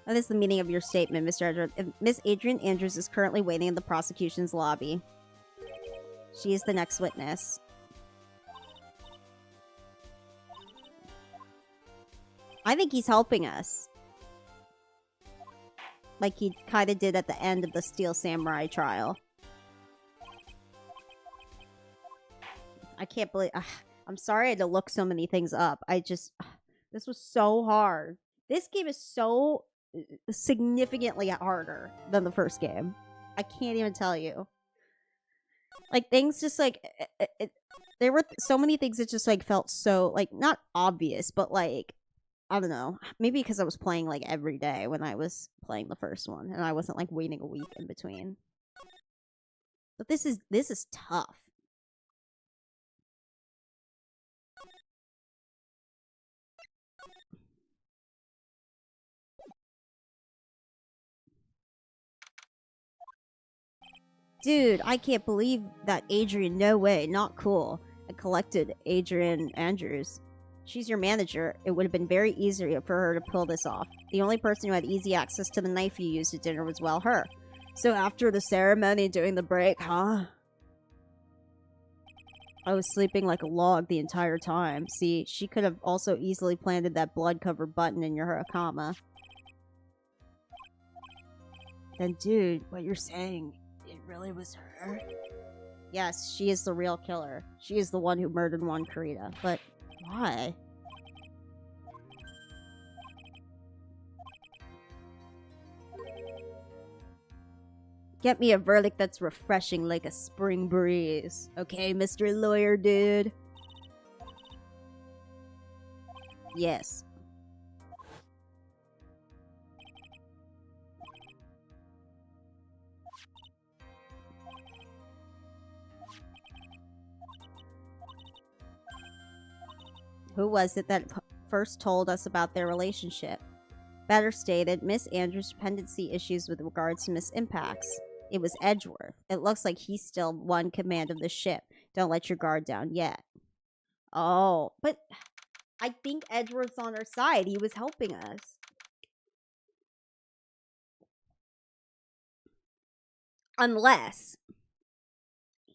What is the meaning of your statement, Mr. Edgeworth? Miss Adrian Andrews is currently waiting in the prosecution's lobby. She is the next witness. I think he's helping us. Like he kind of did at the end of the Steel Samurai trial. I can't believe... I'm sorry I had to look so many things up. This was so hard. This game is so significantly harder than the first game. I can't even tell you. Like, things just, like... there were so many things that just, like, felt so, like, not obvious, but, like... I don't know. Maybe because I was playing, like, every day when I was playing the first one. And I wasn't, like, waiting a week in between. But this is tough. Dude, I can't believe that Adrian, no way, not cool, and collected Adrian Andrews. She's your manager. It would have been very easy for her to pull this off. The only person who had easy access to the knife you used at dinner was, well, her. So after the ceremony during the break, huh? I was sleeping like a log the entire time. See, she could have also easily planted that blood-covered button in your Hakama. Then, dude, what you're saying, it really was her? Yes, she is the real killer. She is the one who murdered Juan Carita. But why? Get me a verdict that's refreshing like a spring breeze. Okay, Mr. Lawyer Dude? Yes. Who was it that first told us about their relationship? Better stated, Miss Andrews' dependency issues with regards to Miss Impact's. It was Edgeworth. It looks like he still won command of the ship. Don't let your guard down yet. Oh, but I think Edgeworth's on our side. He was helping us. Unless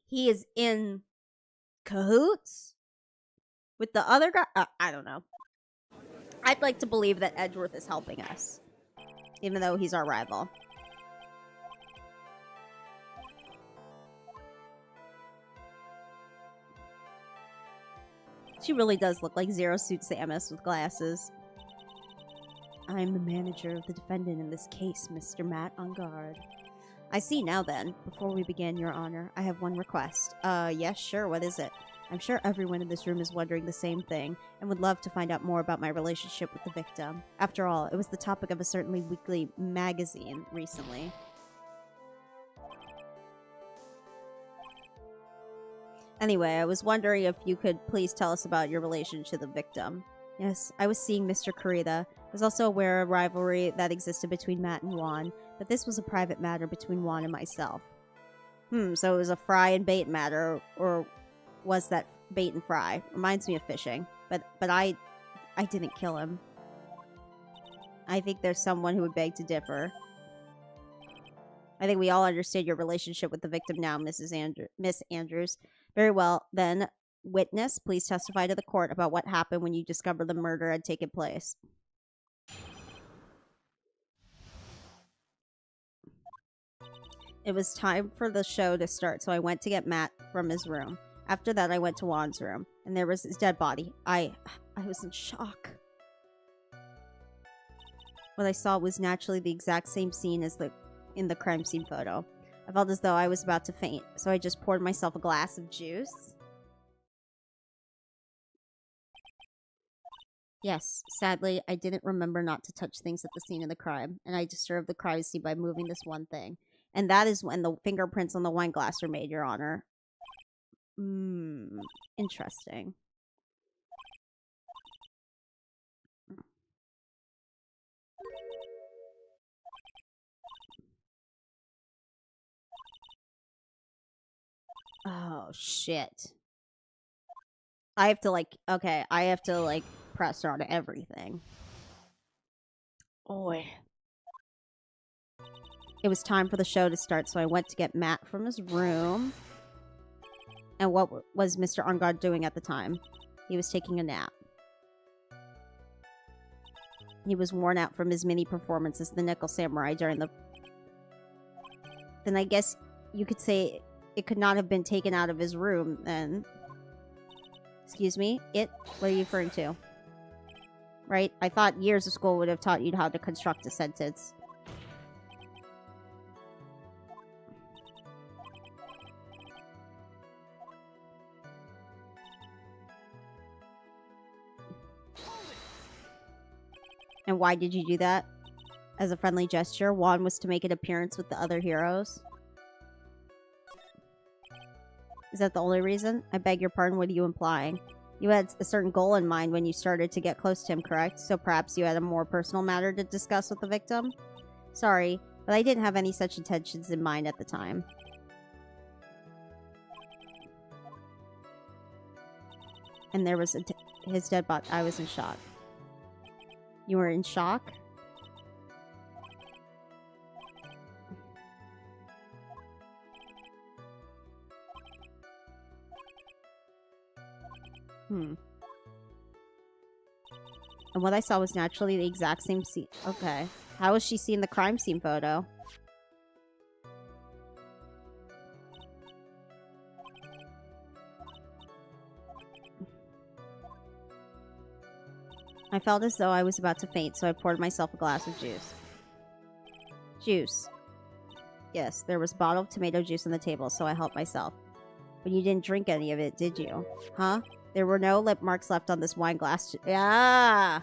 he is in cahoots with the other guy. I don't know. I'd like to believe that Edgeworth is helping us, even though he's our rival. She really does look like Zero Suit Samus with glasses. I'm the manager of the defendant in this case, Mr. Matt Engarde. I see now then. Before we begin, Your Honor, I have one request. Yes, sure, what is it? I'm sure everyone in this room is wondering the same thing and would love to find out more about my relationship with the victim. After all, it was the topic of a certain weekly magazine recently. Anyway, I was wondering if you could please tell us about your relation to the victim. Yes, I was seeing Mr. Kurita. I was also aware of a rivalry that existed between Matt and Juan, but this was a private matter between Juan and myself. So it was a fry and bait matter, or was that bait and fry? Reminds me of fishing, but I didn't kill him. I think there's someone who would beg to differ. I think we all understand your relationship with the victim now, Miss Andrews. Very well, then, witness, please testify to the court about what happened when you discovered the murder had taken place. It was time for the show to start, so I went to get Matt from his room. After that, I went to Juan's room, and there was his dead body. I was in shock. What I saw was naturally the exact same scene as in the crime scene photo. I felt as though I was about to faint, so I just poured myself a glass of juice. Yes, sadly, I didn't remember not to touch things at the scene of the crime, and I disturbed the crime scene by moving this one thing. And that is when the fingerprints on the wine glass were made, Your Honor. Interesting. Oh, shit. I have to, press on everything. Oi. It was time for the show to start, so I went to get Matt from his room. And what was Mr. Arngard doing at the time? He was taking a nap. He was worn out from his many performances, the Nickel Samurai, during the... Then I guess you could say it could not have been taken out of his room, then. Excuse me? What are you referring to? Right? I thought years of school would have taught you how to construct a sentence. And why did you do that? As a friendly gesture, Juan was to make an appearance with the other heroes. Is that the only reason? I beg your pardon, what are you implying? You had a certain goal in mind when you started to get close to him, correct? So perhaps you had a more personal matter to discuss with the victim? Sorry, but I didn't have any such intentions in mind at the time. And there was his dead body. I was in shock. You were in shock? And what I saw was naturally the exact same scene. Okay. How was she seeing the crime scene photo? I felt as though I was about to faint, so I poured myself a glass of juice. Juice. Yes, there was a bottle of tomato juice on the table, so I helped myself. But you didn't drink any of it, did you? Huh? There were no lip marks left on this wine glass. Yeah.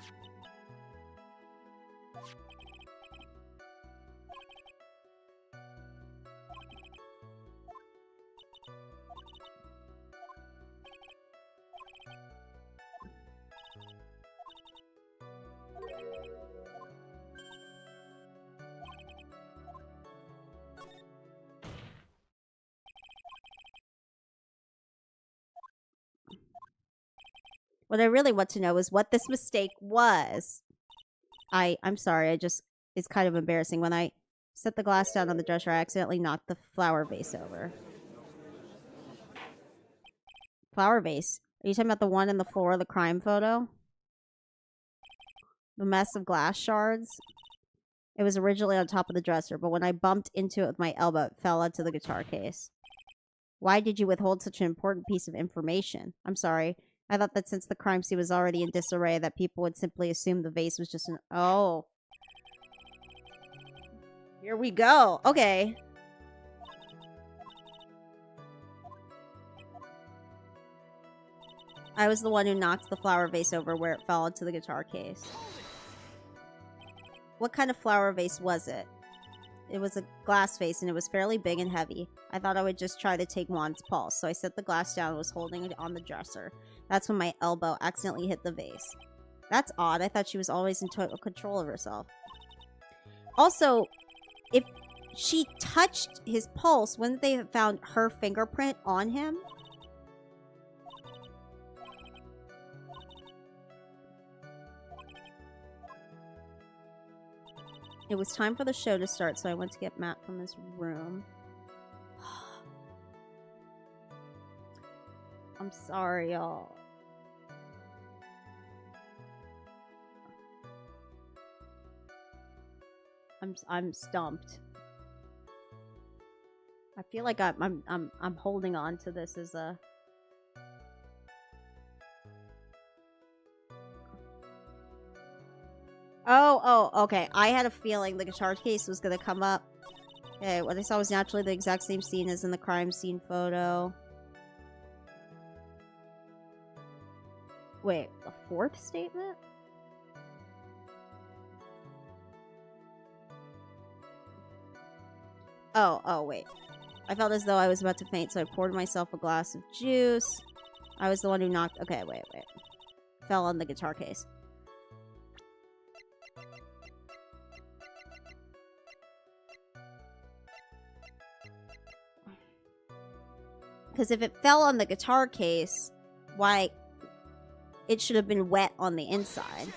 What I really want to know is what this mistake was. I'm sorry, it's kind of embarrassing. When I set the glass down on the dresser, I accidentally knocked the flower vase over. Flower vase? Are you talking about the one in the floor of the crime photo? The mess of glass shards? It was originally on top of the dresser, but when I bumped into it with my elbow, it fell onto the guitar case. Why did you withhold such an important piece of information? I'm sorry. I thought that since the crime scene was already in disarray, that people would simply assume the vase was just an... Oh. Here we go. Okay. I was the one who knocked the flower vase over where it fell into the guitar case. What kind of flower vase was it? It was a glass vase and it was fairly big and heavy. I thought I would just try to take Juan's pulse, so I set the glass down and was holding it on the dresser. That's when my elbow accidentally hit the vase. That's odd. I thought she was always in total control of herself. Also, if she touched his pulse, wouldn't they have found her fingerprint on him? It was time for the show to start, so I went to get Matt from his room. I'm sorry, y'all. I'm stumped. I feel like I'm holding on to this as a... Oh, okay. I had a feeling the guitar case was gonna come up. Okay, what I saw was naturally the exact same scene as in the crime scene photo. Wait, the fourth statement? Oh, wait. I felt as though I was about to faint, so I poured myself a glass of juice. I was the one who knocked... Okay, wait. Fell on the guitar case. Because if it fell on the guitar case, why... It should have been wet on the inside.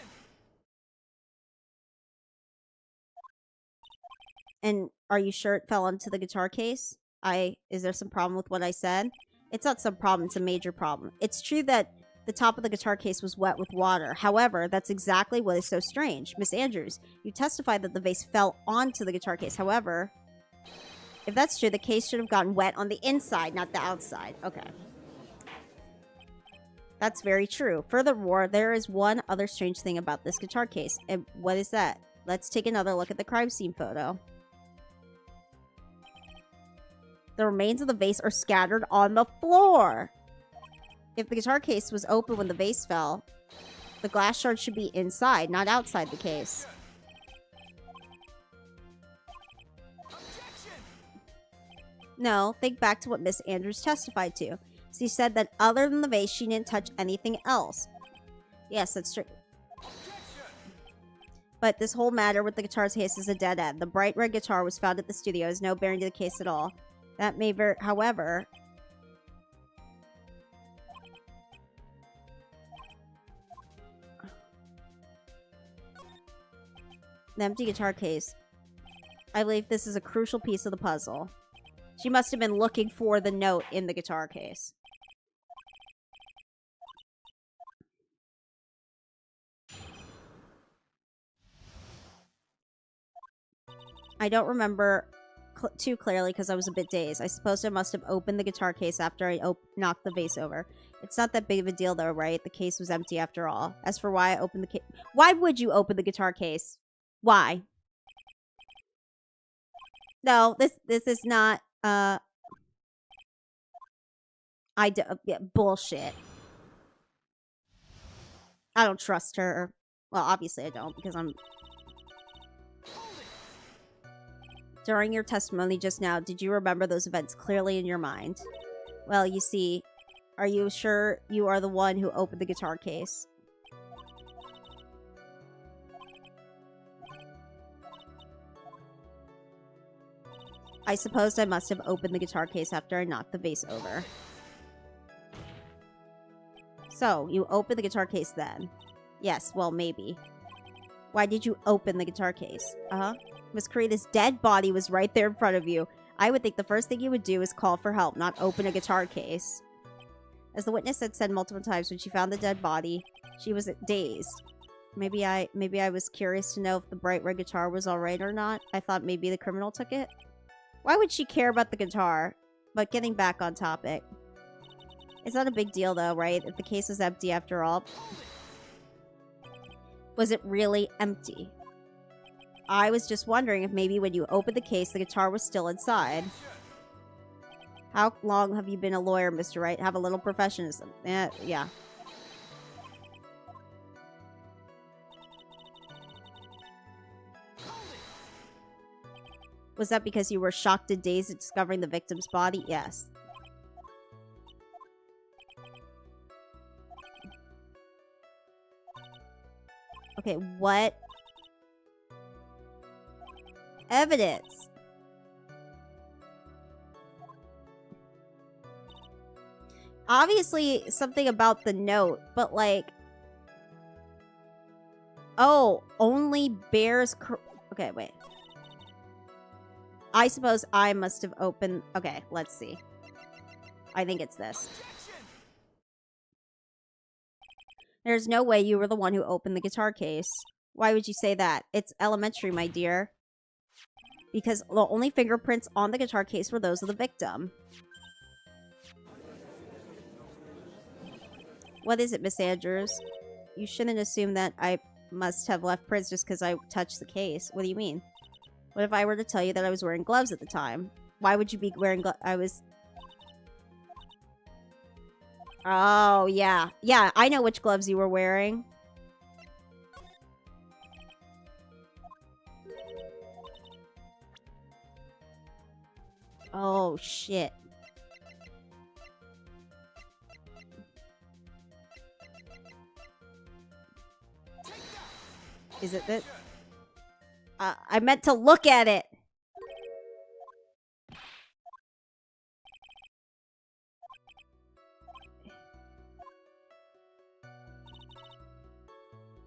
And are you sure it fell onto the guitar case? Is there some problem with what I said? It's not some problem, it's a major problem. It's true that the top of the guitar case was wet with water. However, that's exactly what is so strange. Miss Andrews, you testified that the vase fell onto the guitar case. However, if that's true, the case should have gotten wet on the inside, not the outside. Okay. That's very true. Furthermore, there is one other strange thing about this guitar case. And what is that? Let's take another look at the crime scene photo. The remains of the vase are scattered on the floor. If the guitar case was open when the vase fell, the glass shard should be inside, not outside the case. No, think back to what Miss Andrews testified to. She said that other than the vase, she didn't touch anything else. Yes, that's true. But this whole matter with the guitar case is a dead end. The bright red guitar was found at the studio. Has no bearing to the case at all. That may very... However... The empty guitar case. I believe this is a crucial piece of the puzzle. She must have been looking for the note in the guitar case. I don't remember too clearly because I was a bit dazed. I suppose I must have opened the guitar case after I knocked the vase over. It's not that big of a deal though, right? The case was empty after all. As for why I opened the case... Why would you open the guitar case? Why? No, this is not... yeah, bullshit. I don't trust her. Well, obviously I don't, because I'm... During your testimony just now, did you remember those events clearly in your mind? Well, you see, are you sure you are the one who opened the guitar case? I suppose I must have opened the guitar case after I knocked the vase over. So, you opened the guitar case then? Yes, well, maybe. Why did you open the guitar case? Miss Carita's dead body was right there in front of you. I would think the first thing you would do is call for help, not open a guitar case. As the witness had said multiple times, when she found the dead body, she was dazed. Maybe I was curious to know if the bright red guitar was alright or not. I thought maybe the criminal took it. Why would she care about the guitar? But getting back on topic. It's not a big deal though, right? If the case is empty after all. Was it really empty? I was just wondering if maybe when you opened the case, the guitar was still inside. How long have you been a lawyer, Mr. Wright? Have a little professionalism. Yeah. Was that because you were shocked and dazed at discovering the victim's body? Yes. Okay, what evidence? Obviously, something about the note, but like... Oh, only bears... Okay, wait. I suppose I must have opened... Okay, let's see. I think it's this. There's no way you were the one who opened the guitar case. Why would you say that? It's elementary, my dear. Because the only fingerprints on the guitar case were those of the victim. What is it, Miss Andrews? You shouldn't assume that I must have left prints just because I touched the case. What do you mean? What if I were to tell you that I was wearing gloves at the time? Why would you be wearing gloves? I was... Oh, yeah. Yeah, I know which gloves you were wearing. Oh, shit. Is it that? I meant to look at it.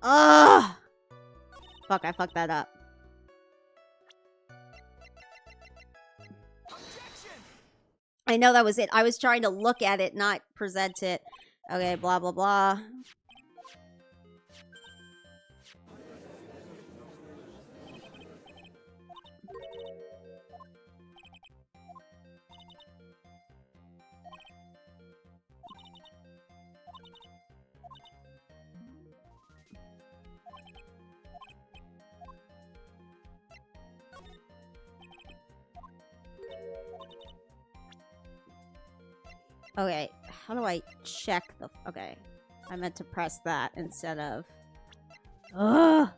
Ugh! Fuck, I fucked that up. I know that was it. I was trying to look at it, not present it. Okay, blah, blah, blah. Okay, how do I check the... Okay, I meant to press that instead of... Ugh!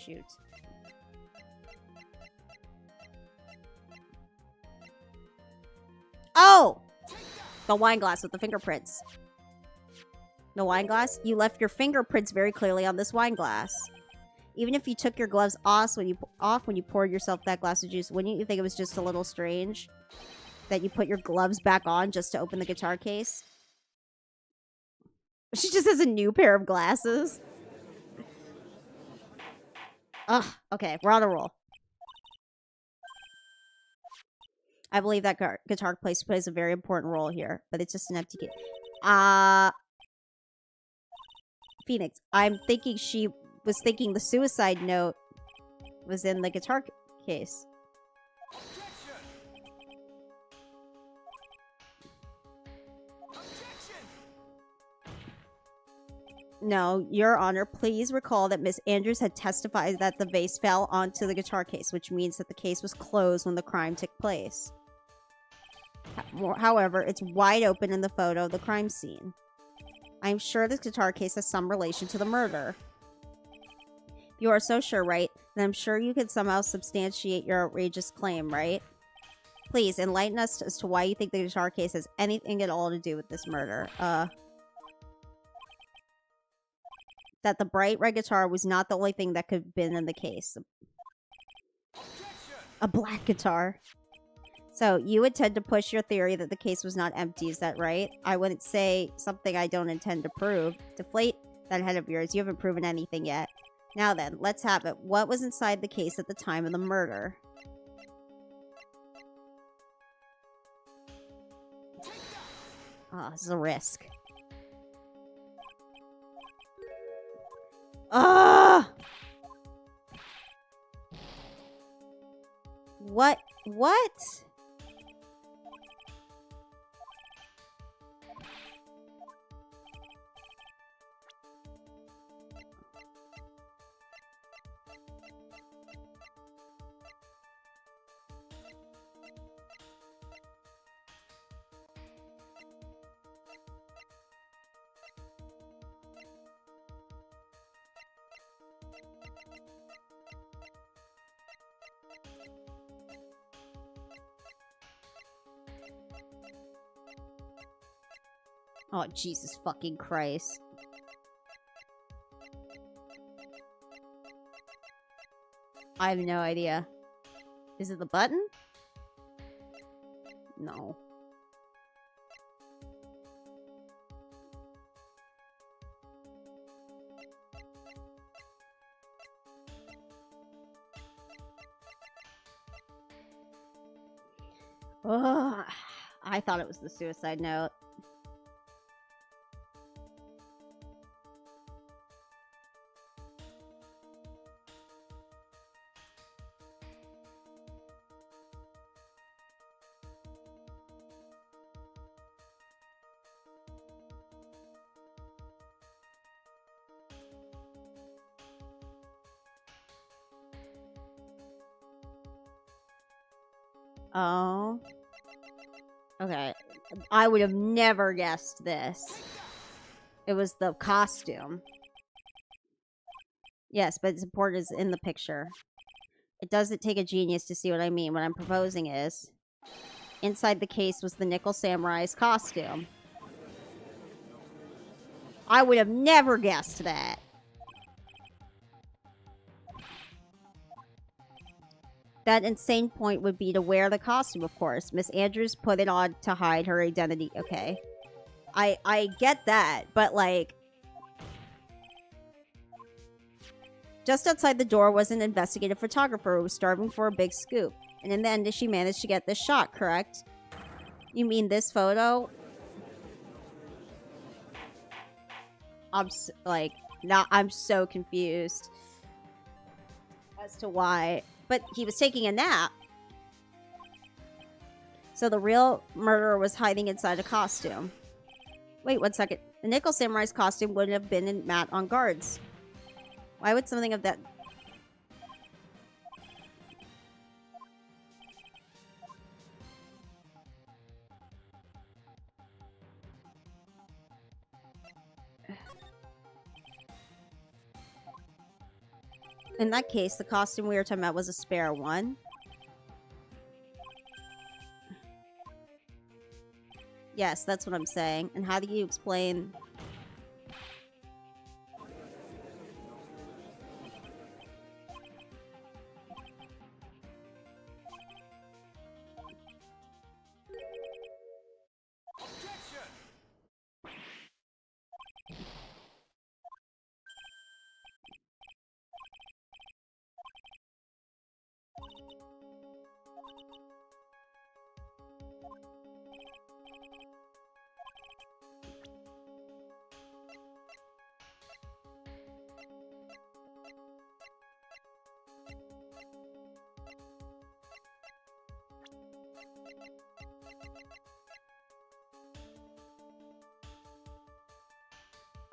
Shoot. Oh! The wine glass with the fingerprints. The wine glass? You left your fingerprints very clearly on this wine glass. Even if you took your gloves off when you poured yourself that glass of juice, wouldn't you think it was just a little strange that you put your gloves back on just to open the guitar case? She just has a new pair of glasses. Ugh, okay, we're on a roll. I believe that guitar plays a very important role here, but it's just an empty case. Phoenix, I'm thinking she was thinking the suicide note was in the guitar case. No, Your Honor, please recall that Miss Andrews had testified that the vase fell onto the guitar case, which means that the case was closed when the crime took place. However, it's wide open in the photo of the crime scene. I'm sure this guitar case has some relation to the murder. You are so sure, right? Then I'm sure you could somehow substantiate your outrageous claim, right? Please, enlighten us as to why you think the guitar case has anything at all to do with this murder. That the bright red guitar was not the only thing that could have been in the case. A black guitar. So, you intend to push your theory that the case was not empty, is that right? I wouldn't say something I don't intend to prove. Deflate that head of yours. You haven't proven anything yet. Now then, let's have it. What was inside the case at the time of the murder? Oh, this is a risk. Ah! What? What? Oh, Jesus fucking Christ. I have no idea. Is it the button? No. Ugh. I thought it was the suicide note. Oh. Okay. I would have never guessed this. It was the costume. Yes, but it's important is in the picture. It doesn't take a genius to see what I mean. What I'm proposing is, inside the case was the Nickel Samurai's costume. I would have never guessed that. That insane point would be to wear the costume, of course. Miss Andrews put it on to hide her identity. Okay. I get that, but like... Just outside the door was an investigative photographer who was starving for a big scoop. And in the end, she managed to get this shot, correct? You mean this photo? I'm so confused as to why. But he was taking a nap. So the real murderer was hiding inside a costume. Wait 1 second. The Nickel Samurai's costume wouldn't have been in Matt on guards. Why would something of that... In that case, the costume we were talking about was a spare one. Yes, that's what I'm saying. And how do you explain...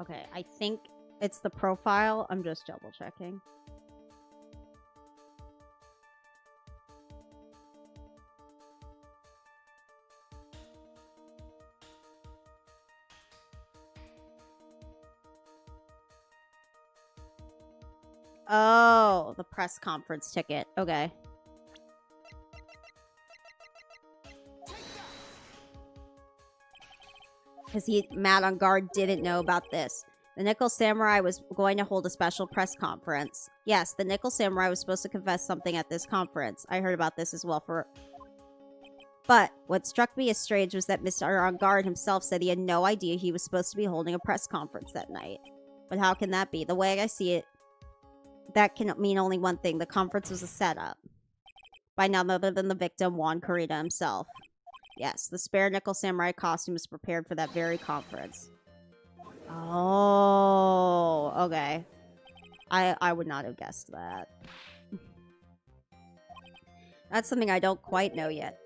Okay, I think it's the profile. I'm just double checking. Oh, the press conference ticket. Okay. Because Matt on guard didn't know about this. The Nickel Samurai was going to hold a special press conference. Yes, the Nickel Samurai was supposed to confess something at this conference. I heard about this as well But what struck me as strange was that Mr. On guard himself said he had no idea he was supposed to be holding a press conference that night. But how can that be? The way I see it, that can mean only one thing. The conference was a setup. By none other than the victim, Juan Corrida himself. Yes, the spare Nickel Samurai costume was prepared for that very conference. Oh, okay. I would not have guessed that. That's something I don't quite know yet.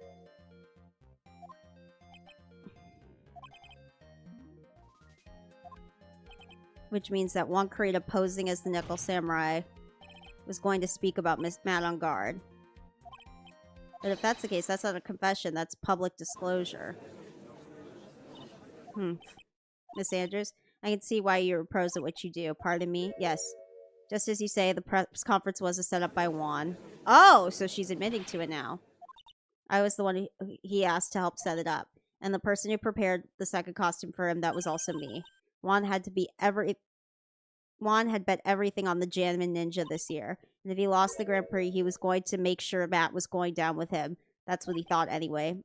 Which means that Juan Corrida posing as the Nickel Samurai was going to speak about Miss Matt on guard. But if that's the case, that's not a confession. That's public disclosure. Miss Andrews, I can see why you oppose at what you do. Pardon me? Yes. Just as you say, the press conference was set up by Juan. Oh, so she's admitting to it now. I was the one he asked to help set it up. And the person who prepared the second costume for him, that was also me. Juan had bet everything on the Janman Ninja this year. And if he lost the Grand Prix, he was going to make sure Matt was going down with him. That's what he thought anyway.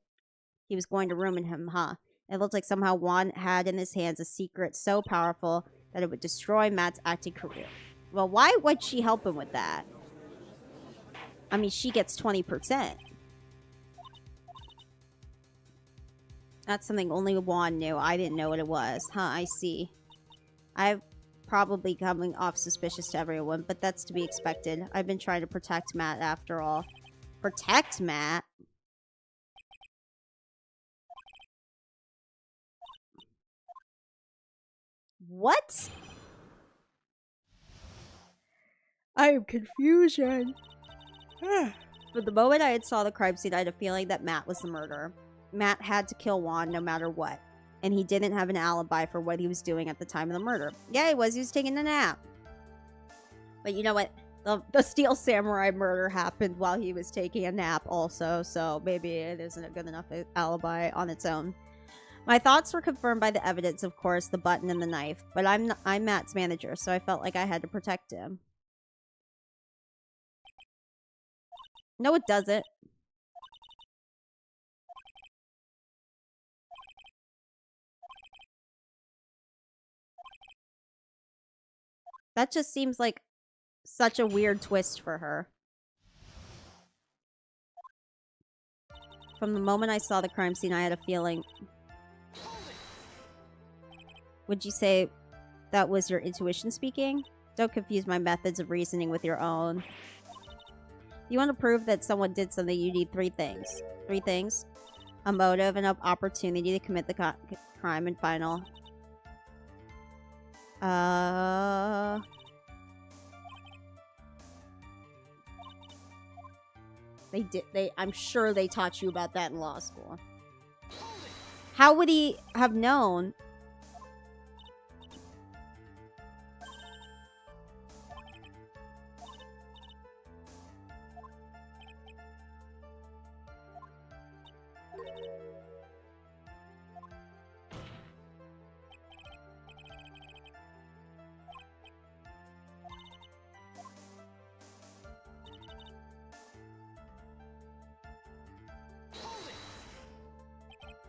He was going to ruin him, huh? It looked like somehow Juan had in his hands a secret so powerful that it would destroy Matt's acting career. Well, why would she help him with that? I mean, she gets 20%. That's something only Juan knew. I didn't know what it was. Huh, I see. I've probably coming off suspicious to everyone, but that's to be expected. I've been trying to protect Matt after all. Protect Matt? What? I am confusion. From the moment I had saw the crime scene, I had a feeling that Matt was the murderer. Matt had to kill Juan no matter what. And he didn't have an alibi for what he was doing at the time of the murder. Yeah, he was taking a nap. But you know what? The Steel Samurai murder happened while he was taking a nap also, so maybe it isn't a good enough alibi on its own. My thoughts were confirmed by the evidence, of course, the button and the knife. But I'm Matt's manager, so I felt like I had to protect him. No, it doesn't. That just seems like such a weird twist for her. From the moment I saw the crime scene, I had a feeling. Would you say that was your intuition speaking? Don't confuse my methods of reasoning with your own. If you want to prove that someone did something, you need 3 things. 3 things? A motive, an opportunity to commit the crime, and final. I'm sure they taught you about that in law school. How would he have known?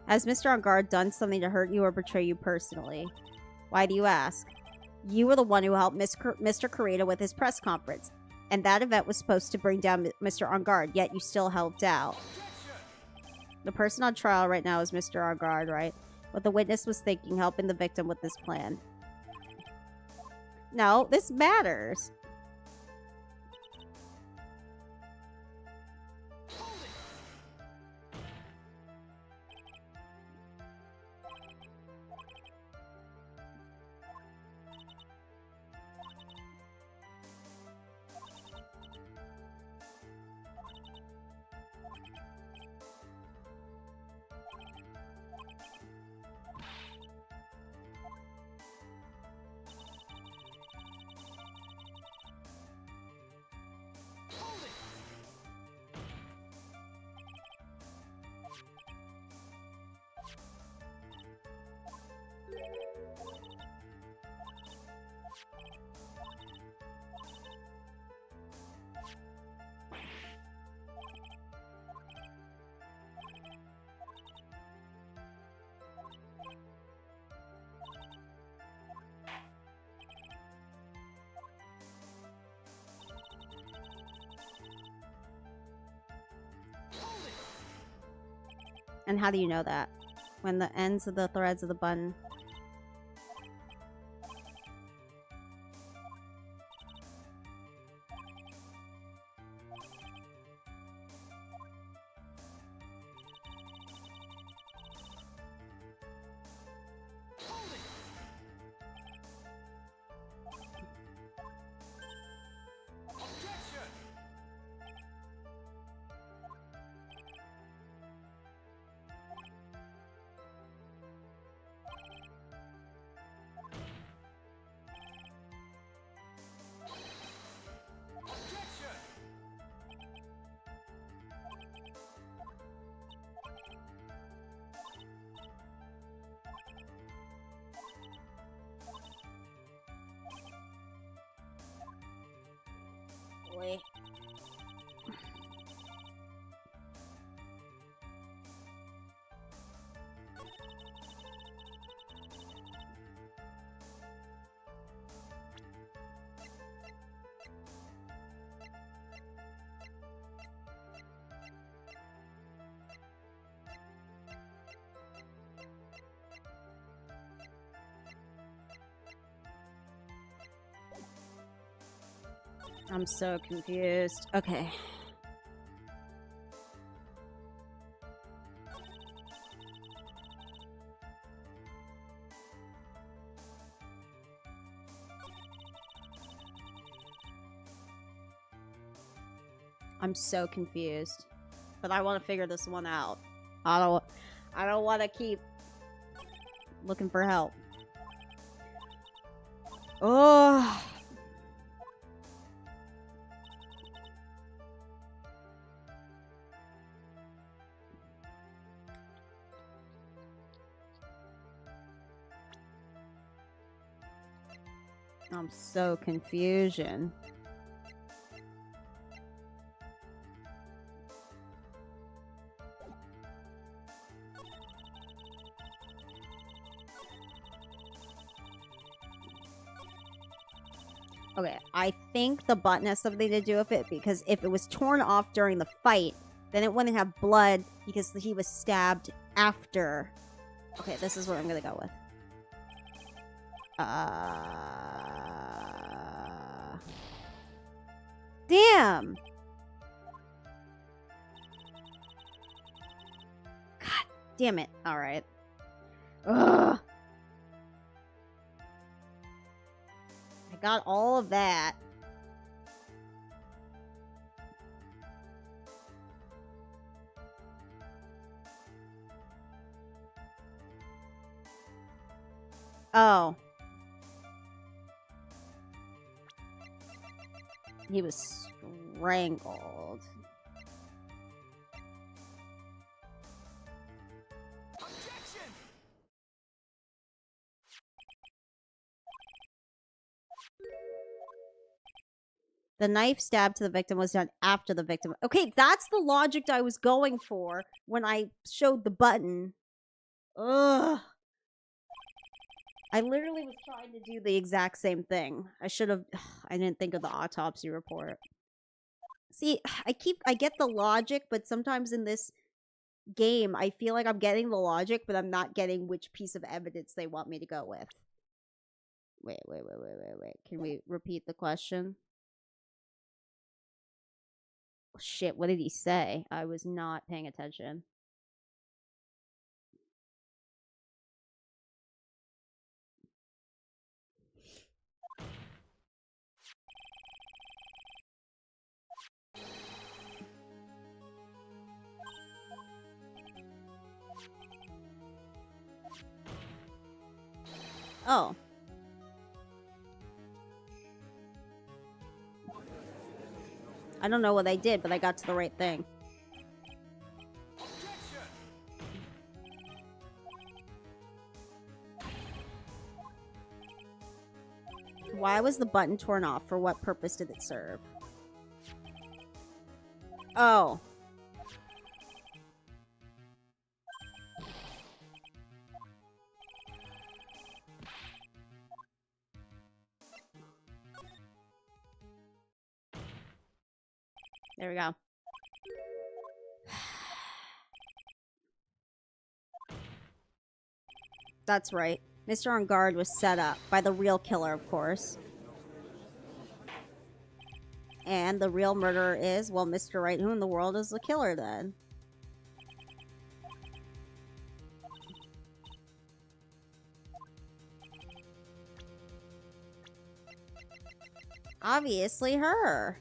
Has Mr. On Guard done something to hurt you or betray you personally? Why do you ask? You were the one who helped Mr. Kurita with his press conference, and that event was supposed to bring down Mr. On Guard, yet you still helped out. The person on trial right now is Mr. On Guard, right? What the witness was thinking, helping the victim with this plan. No, this matters. And how do you know that? When the ends of the threads of the button. boy. I'm so confused. Okay. I'm so confused. But I want to figure this one out. I don't want to keep looking for help. Oh. I'm so confusion. Okay, I think the button has something to do with it, because if it was torn off during the fight, then it wouldn't have blood because he was stabbed after. Okay, this is what I'm gonna go with. Damn! God damn it. Alright. Ugh. I got all of that. Oh. He was strangled. Objection! The knife stab to the victim was done after the victim. Okay, that's the logic I was going for when I showed the button. Ugh. I literally was trying to do the exact same thing. I should have... I didn't think of the autopsy report. See, I get the logic, but sometimes in this game, I feel like I'm getting the logic, but I'm not getting which piece of evidence they want me to go with. Wait. Can we repeat the question? Oh, shit, what did he say? I was not paying attention. Oh. I don't know what I did, but I got to the right thing. Why was the button torn off? For what purpose did it serve? Oh. There we go. That's right. Mr. On Guard was set up by the real killer, of course. And the real murderer is, well, Mr. Right. Who in the world is the killer, then? Obviously her.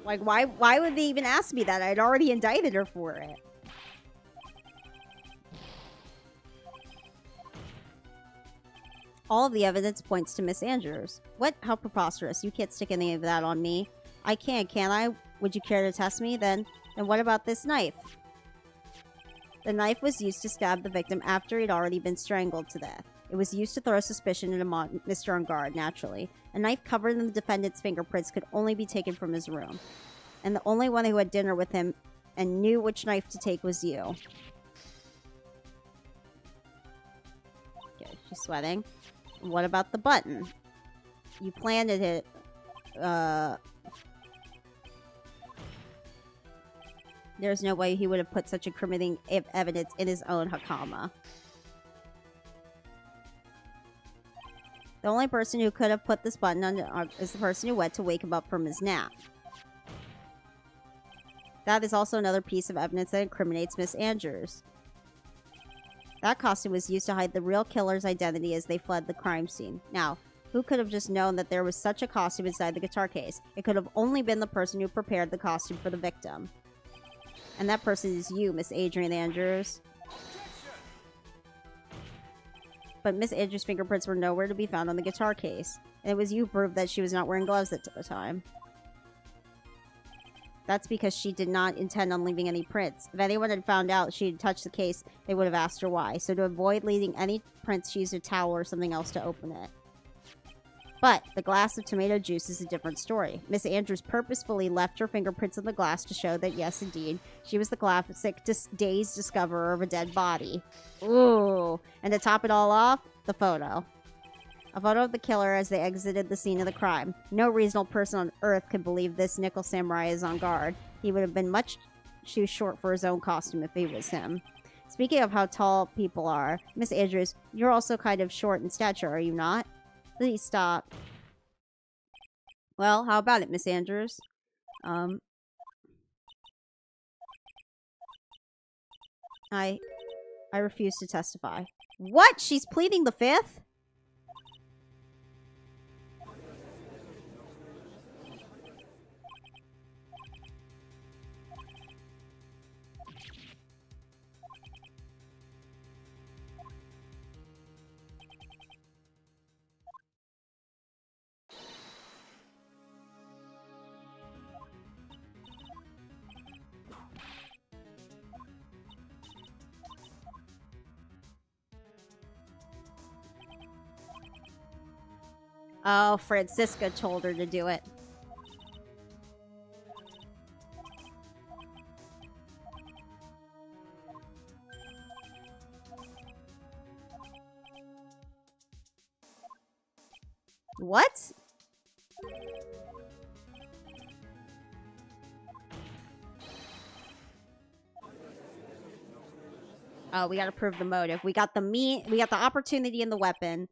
Like, why would they even ask me that? I'd already indicted her for it. All of the evidence points to Miss Andrews. What? How preposterous. You can't stick any of that on me. I can I? Would you care to test me? Then what about this knife? The knife was used to stab the victim after he'd already been strangled to death. It was used to throw suspicion into Mr. On guard, naturally. A knife covered in the defendant's fingerprints could only be taken from his room. And the only one who had dinner with him and knew which knife to take was you. Okay, she's sweating. What about the button? You planted it. There's no way he would have put such incriminating evidence in his own Hakama. The only person who could have put this button on is the person who went to wake him up from his nap. That is also another piece of evidence that incriminates Miss Andrews. That costume was used to hide the real killer's identity as they fled the crime scene. Now, who could have just known that there was such a costume inside the guitar case? It could have only been the person who prepared the costume for the victim. And that person is you, Miss Adrian Andrews. But Miss Andrews' fingerprints were nowhere to be found on the guitar case. And it was you who proved that she was not wearing gloves at the time. That's because she did not intend on leaving any prints. If anyone had found out she had touched the case, they would have asked her why. So to avoid leaving any prints, she used a towel or something else to open it. But the glass of tomato juice is a different story. Miss Andrews purposefully left her fingerprints on the glass to show that, yes, indeed, she was the classic dazed discoverer of a dead body. Ooh. And to top it all off, the photo. A photo of the killer as they exited the scene of the crime. No reasonable person on Earth could believe this nickel samurai is on guard. He would have been much too short for his own costume if he was him. Speaking of how tall people are, Miss Andrews, you're also kind of short in stature, are you not? Please stop. Well, how about it, Miss Andrews? I refuse to testify. What? She's pleading the fifth? Oh, Francisca told her to do it. What? Oh, we gotta prove the motive. We got the opportunity and the weapon.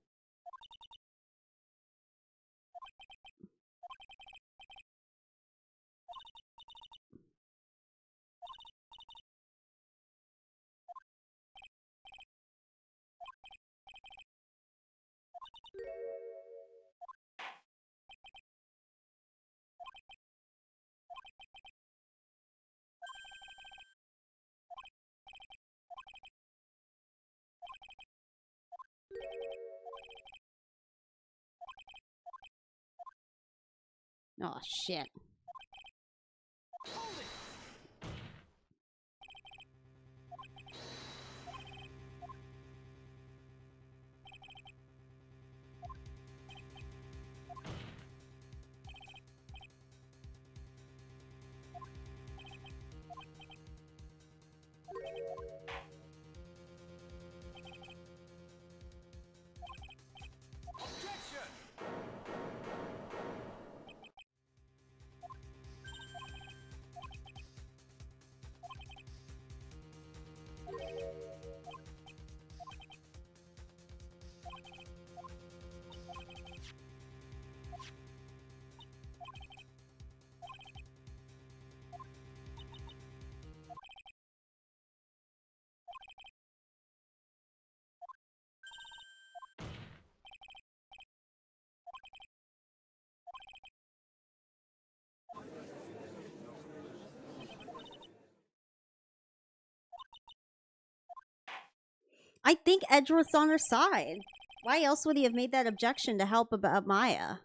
Oh, shit. I think Edgeworth's on her side. Why else would he have made that objection to help about Maya?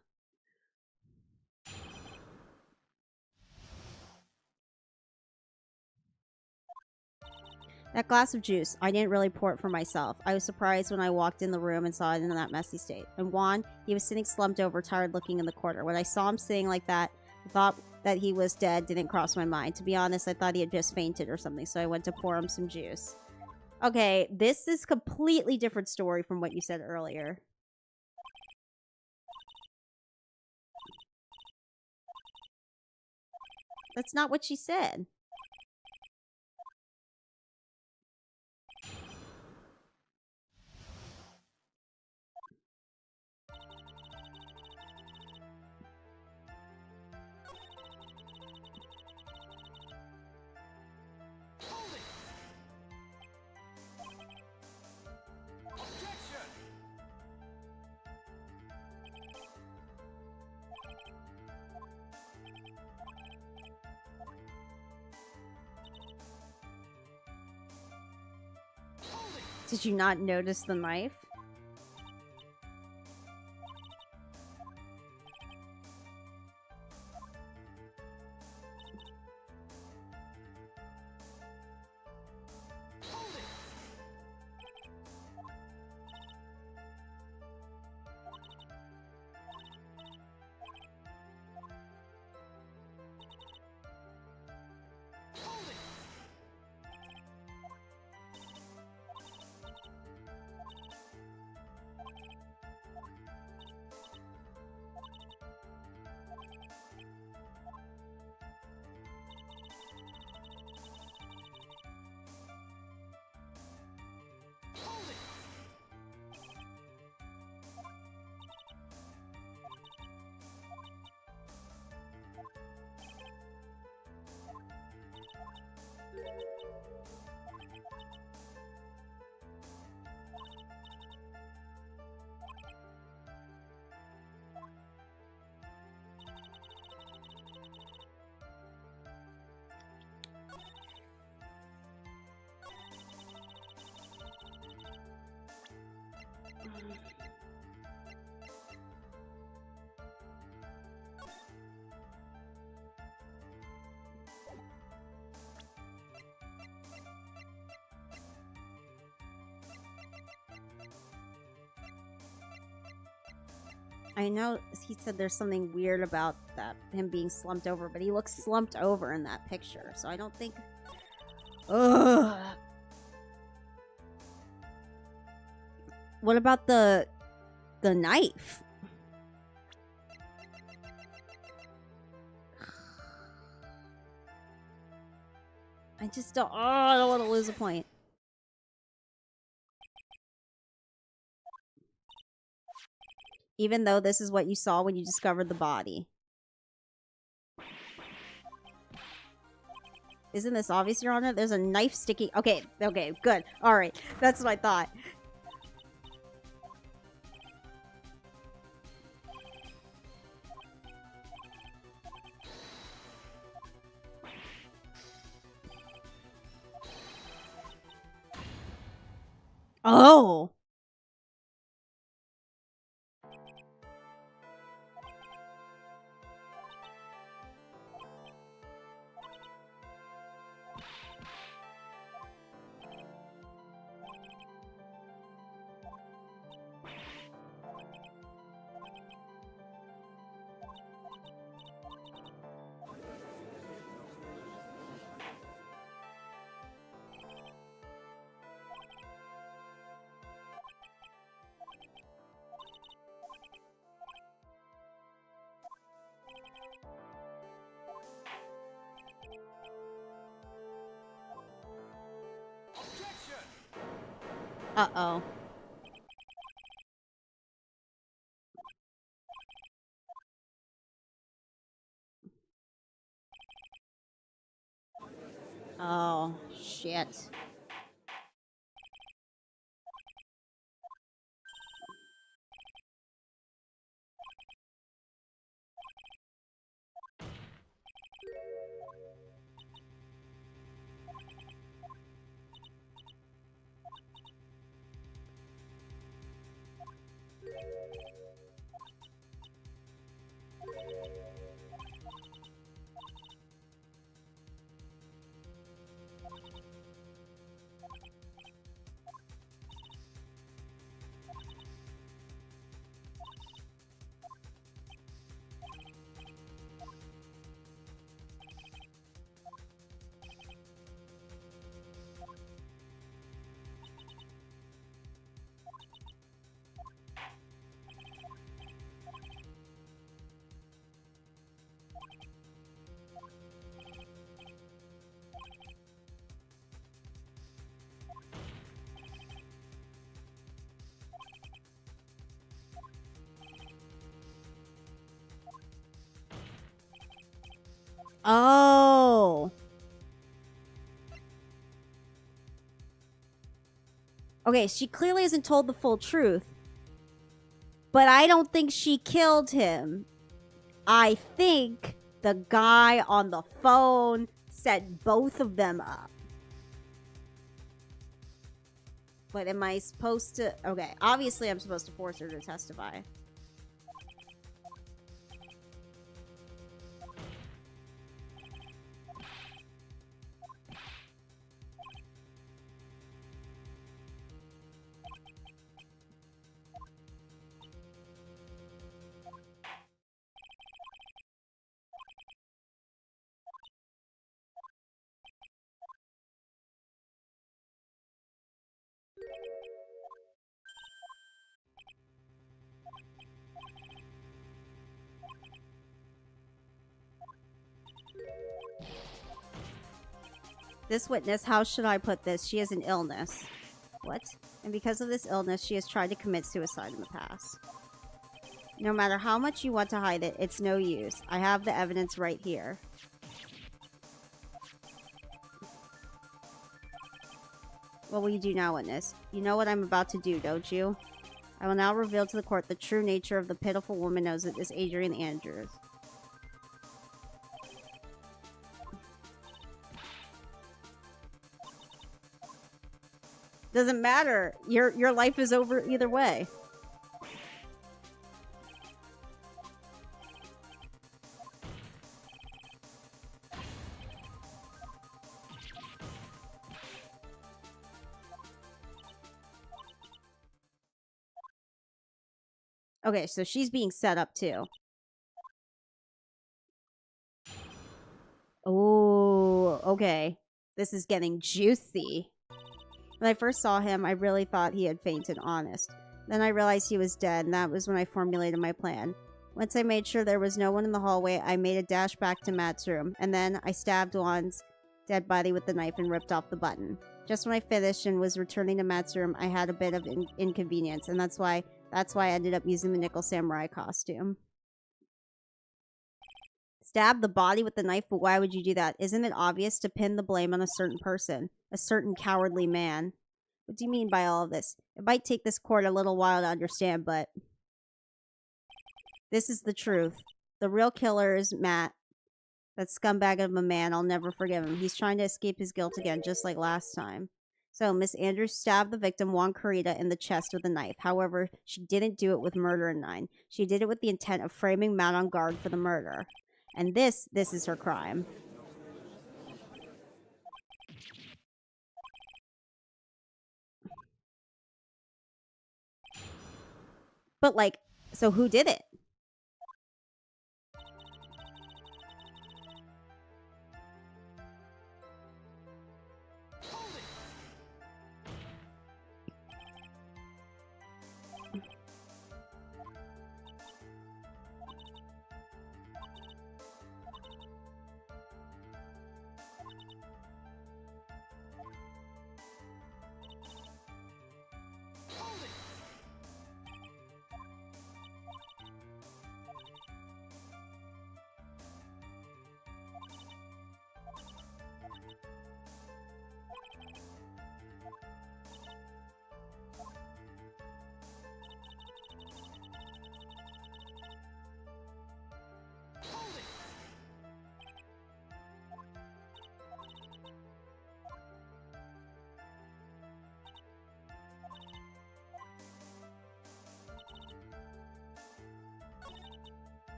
That glass of juice, I didn't really pour it for myself. I was surprised when I walked in the room and saw it in that messy state. And Juan, he was sitting slumped over, tired looking in the corner. When I saw him sitting like that, the thought that he was dead didn't cross my mind. To be honest, I thought he had just fainted or something, so I went to pour him some juice. Okay, this is completely different story from what you said earlier. That's not what she said. Objection! Did you not notice the knife? I know he said there's something weird about that, him being slumped over, but he looks slumped over in that picture, so I don't think... Ugh. What about the knife? I just don't... Oh, I don't want to lose a point. Even though this is what you saw when you discovered the body. Isn't this obvious, Your Honor? There's a knife sticking... Okay, good. Alright, that's what I thought. Oh! Objection! Uh-oh. Oh, shit. Oh. Okay, she clearly hasn't told the full truth. But I don't think she killed him. I think the guy on the phone set both of them up. But am I supposed to... Okay, obviously I'm supposed to force her to testify. This witness, how should I put this? She has an illness. What? And because of this illness, she has tried to commit suicide in the past. No matter how much you want to hide it, it's no use. I have the evidence right here. What will you do now, witness? You know what I'm about to do, don't you? I will now reveal to the court the true nature of the pitiful woman known as Adrian Andrews. Doesn't matter. Your life is over either way. Okay, so she's being set up too. Oh, okay. This is getting juicy. When I first saw him, I really thought he had fainted, honest. Then I realized he was dead, and that was when I formulated my plan. Once I made sure there was no one in the hallway, I made a dash back to Matt's room, and then I stabbed Juan's dead body with the knife and ripped off the button. Just when I finished and was returning to Matt's room, I had a bit of inconvenience, and that's why I ended up using the Nickel Samurai costume. Stab the body with the knife, but why would you do that? Isn't it obvious to pin the blame on a certain person? A certain cowardly man? What do you mean by all of this? It might take this court a little while to understand, but... This is the truth. The real killer is Matt. That scumbag of a man, I'll never forgive him. He's trying to escape his guilt again, just like last time. So, Miss Andrews stabbed the victim, Juan Carita, in the chest with a knife. However, she didn't do it with murder in mind. She did it with the intent of framing Matt on guard for the murder. And this is her crime. But, like, so who did it?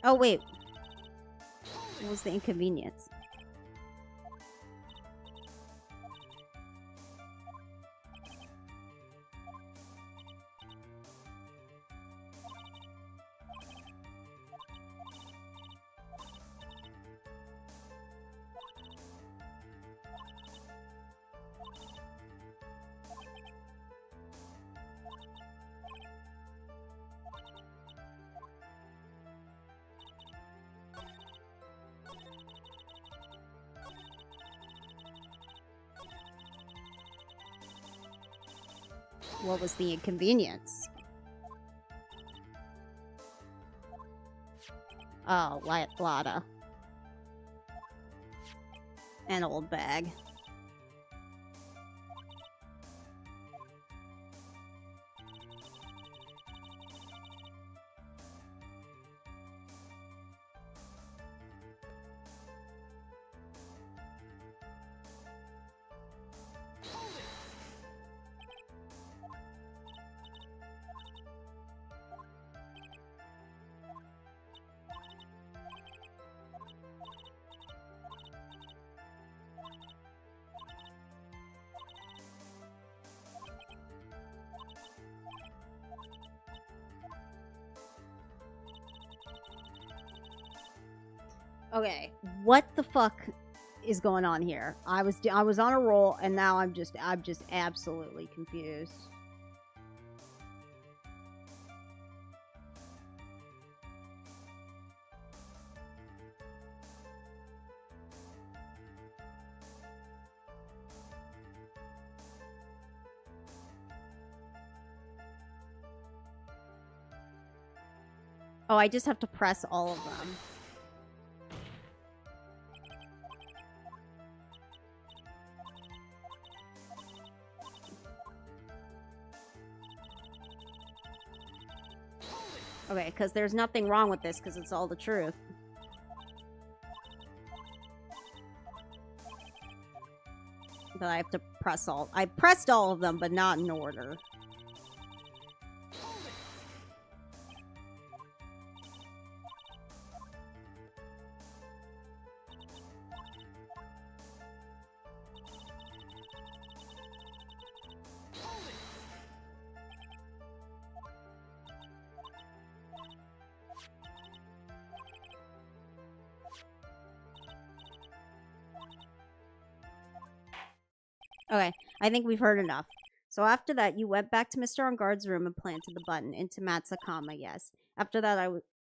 Oh, wait. What was the inconvenience? What was the inconvenience? Oh, Lada. An old bag. Okay, what the fuck is going on here? I was on a roll and now I'm just absolutely confused. Oh, I just have to press all of them. Okay, because there's nothing wrong with this because it's all the truth. But I have to press all. I pressed all of them, but not in order. Okay, I think we've heard enough. So after that, you went back to Mr. On Guard's room and planted the button into Matsukama, yes. After that,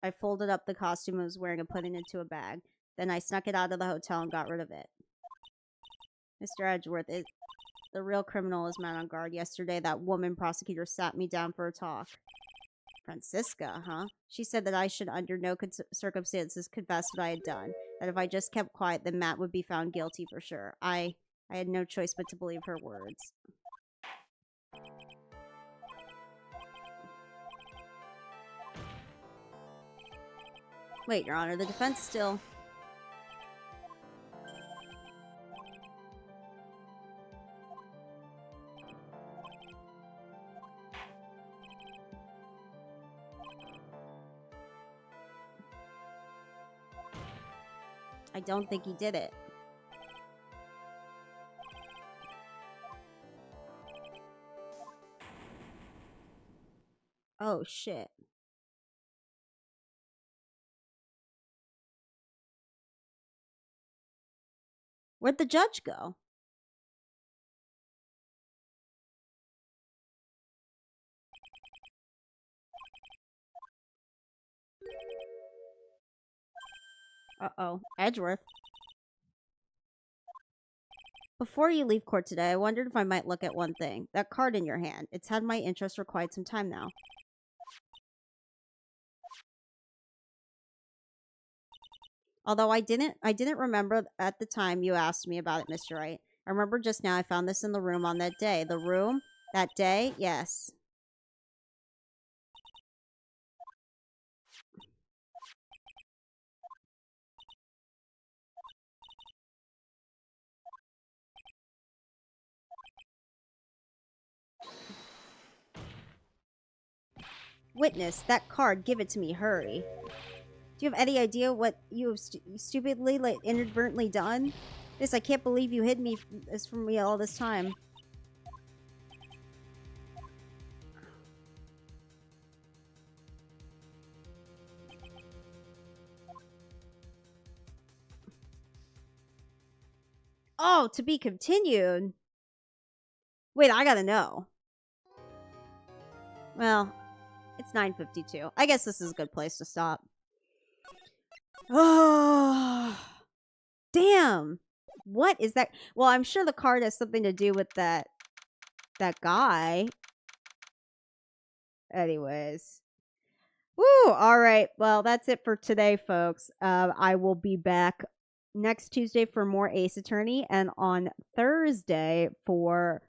I folded up the costume I was wearing and put it into a bag. Then I snuck it out of the hotel and got rid of it. Mr. Edgeworth, the real criminal is Man on Guard. Yesterday, that woman prosecutor sat me down for a talk. Francisca, huh? She said that I should under no circumstances confess what I had done. That if I just kept quiet, then Matt would be found guilty for sure. I had no choice but to believe her words. Wait, Your Honor, the defense still... I don't think he did it. Oh, shit. Where'd the judge go? Uh-oh. Edgeworth. Before you leave court today, I wondered if I might look at one thing. That card in your hand. It's had my interest for quite some time now. Although I didn't remember at the time you asked me about it, Mr. Wright. I remember just now I found this in the room on that day. The room? That day? Yes. Witness, that card. Give it to me. Hurry. Do you have any idea what you have stupidly, inadvertently done? This, I can't believe you hid this from me all this time. Oh, to be continued. Wait, I gotta know. Well, it's 9:52. I guess this is a good place to stop. Oh, damn. What is that? Well, I'm sure the card has something to do with that guy. Anyways. Woo! All right. Well, that's it for today, folks. I will be back next Tuesday for more Ace Attorney, and on Thursday for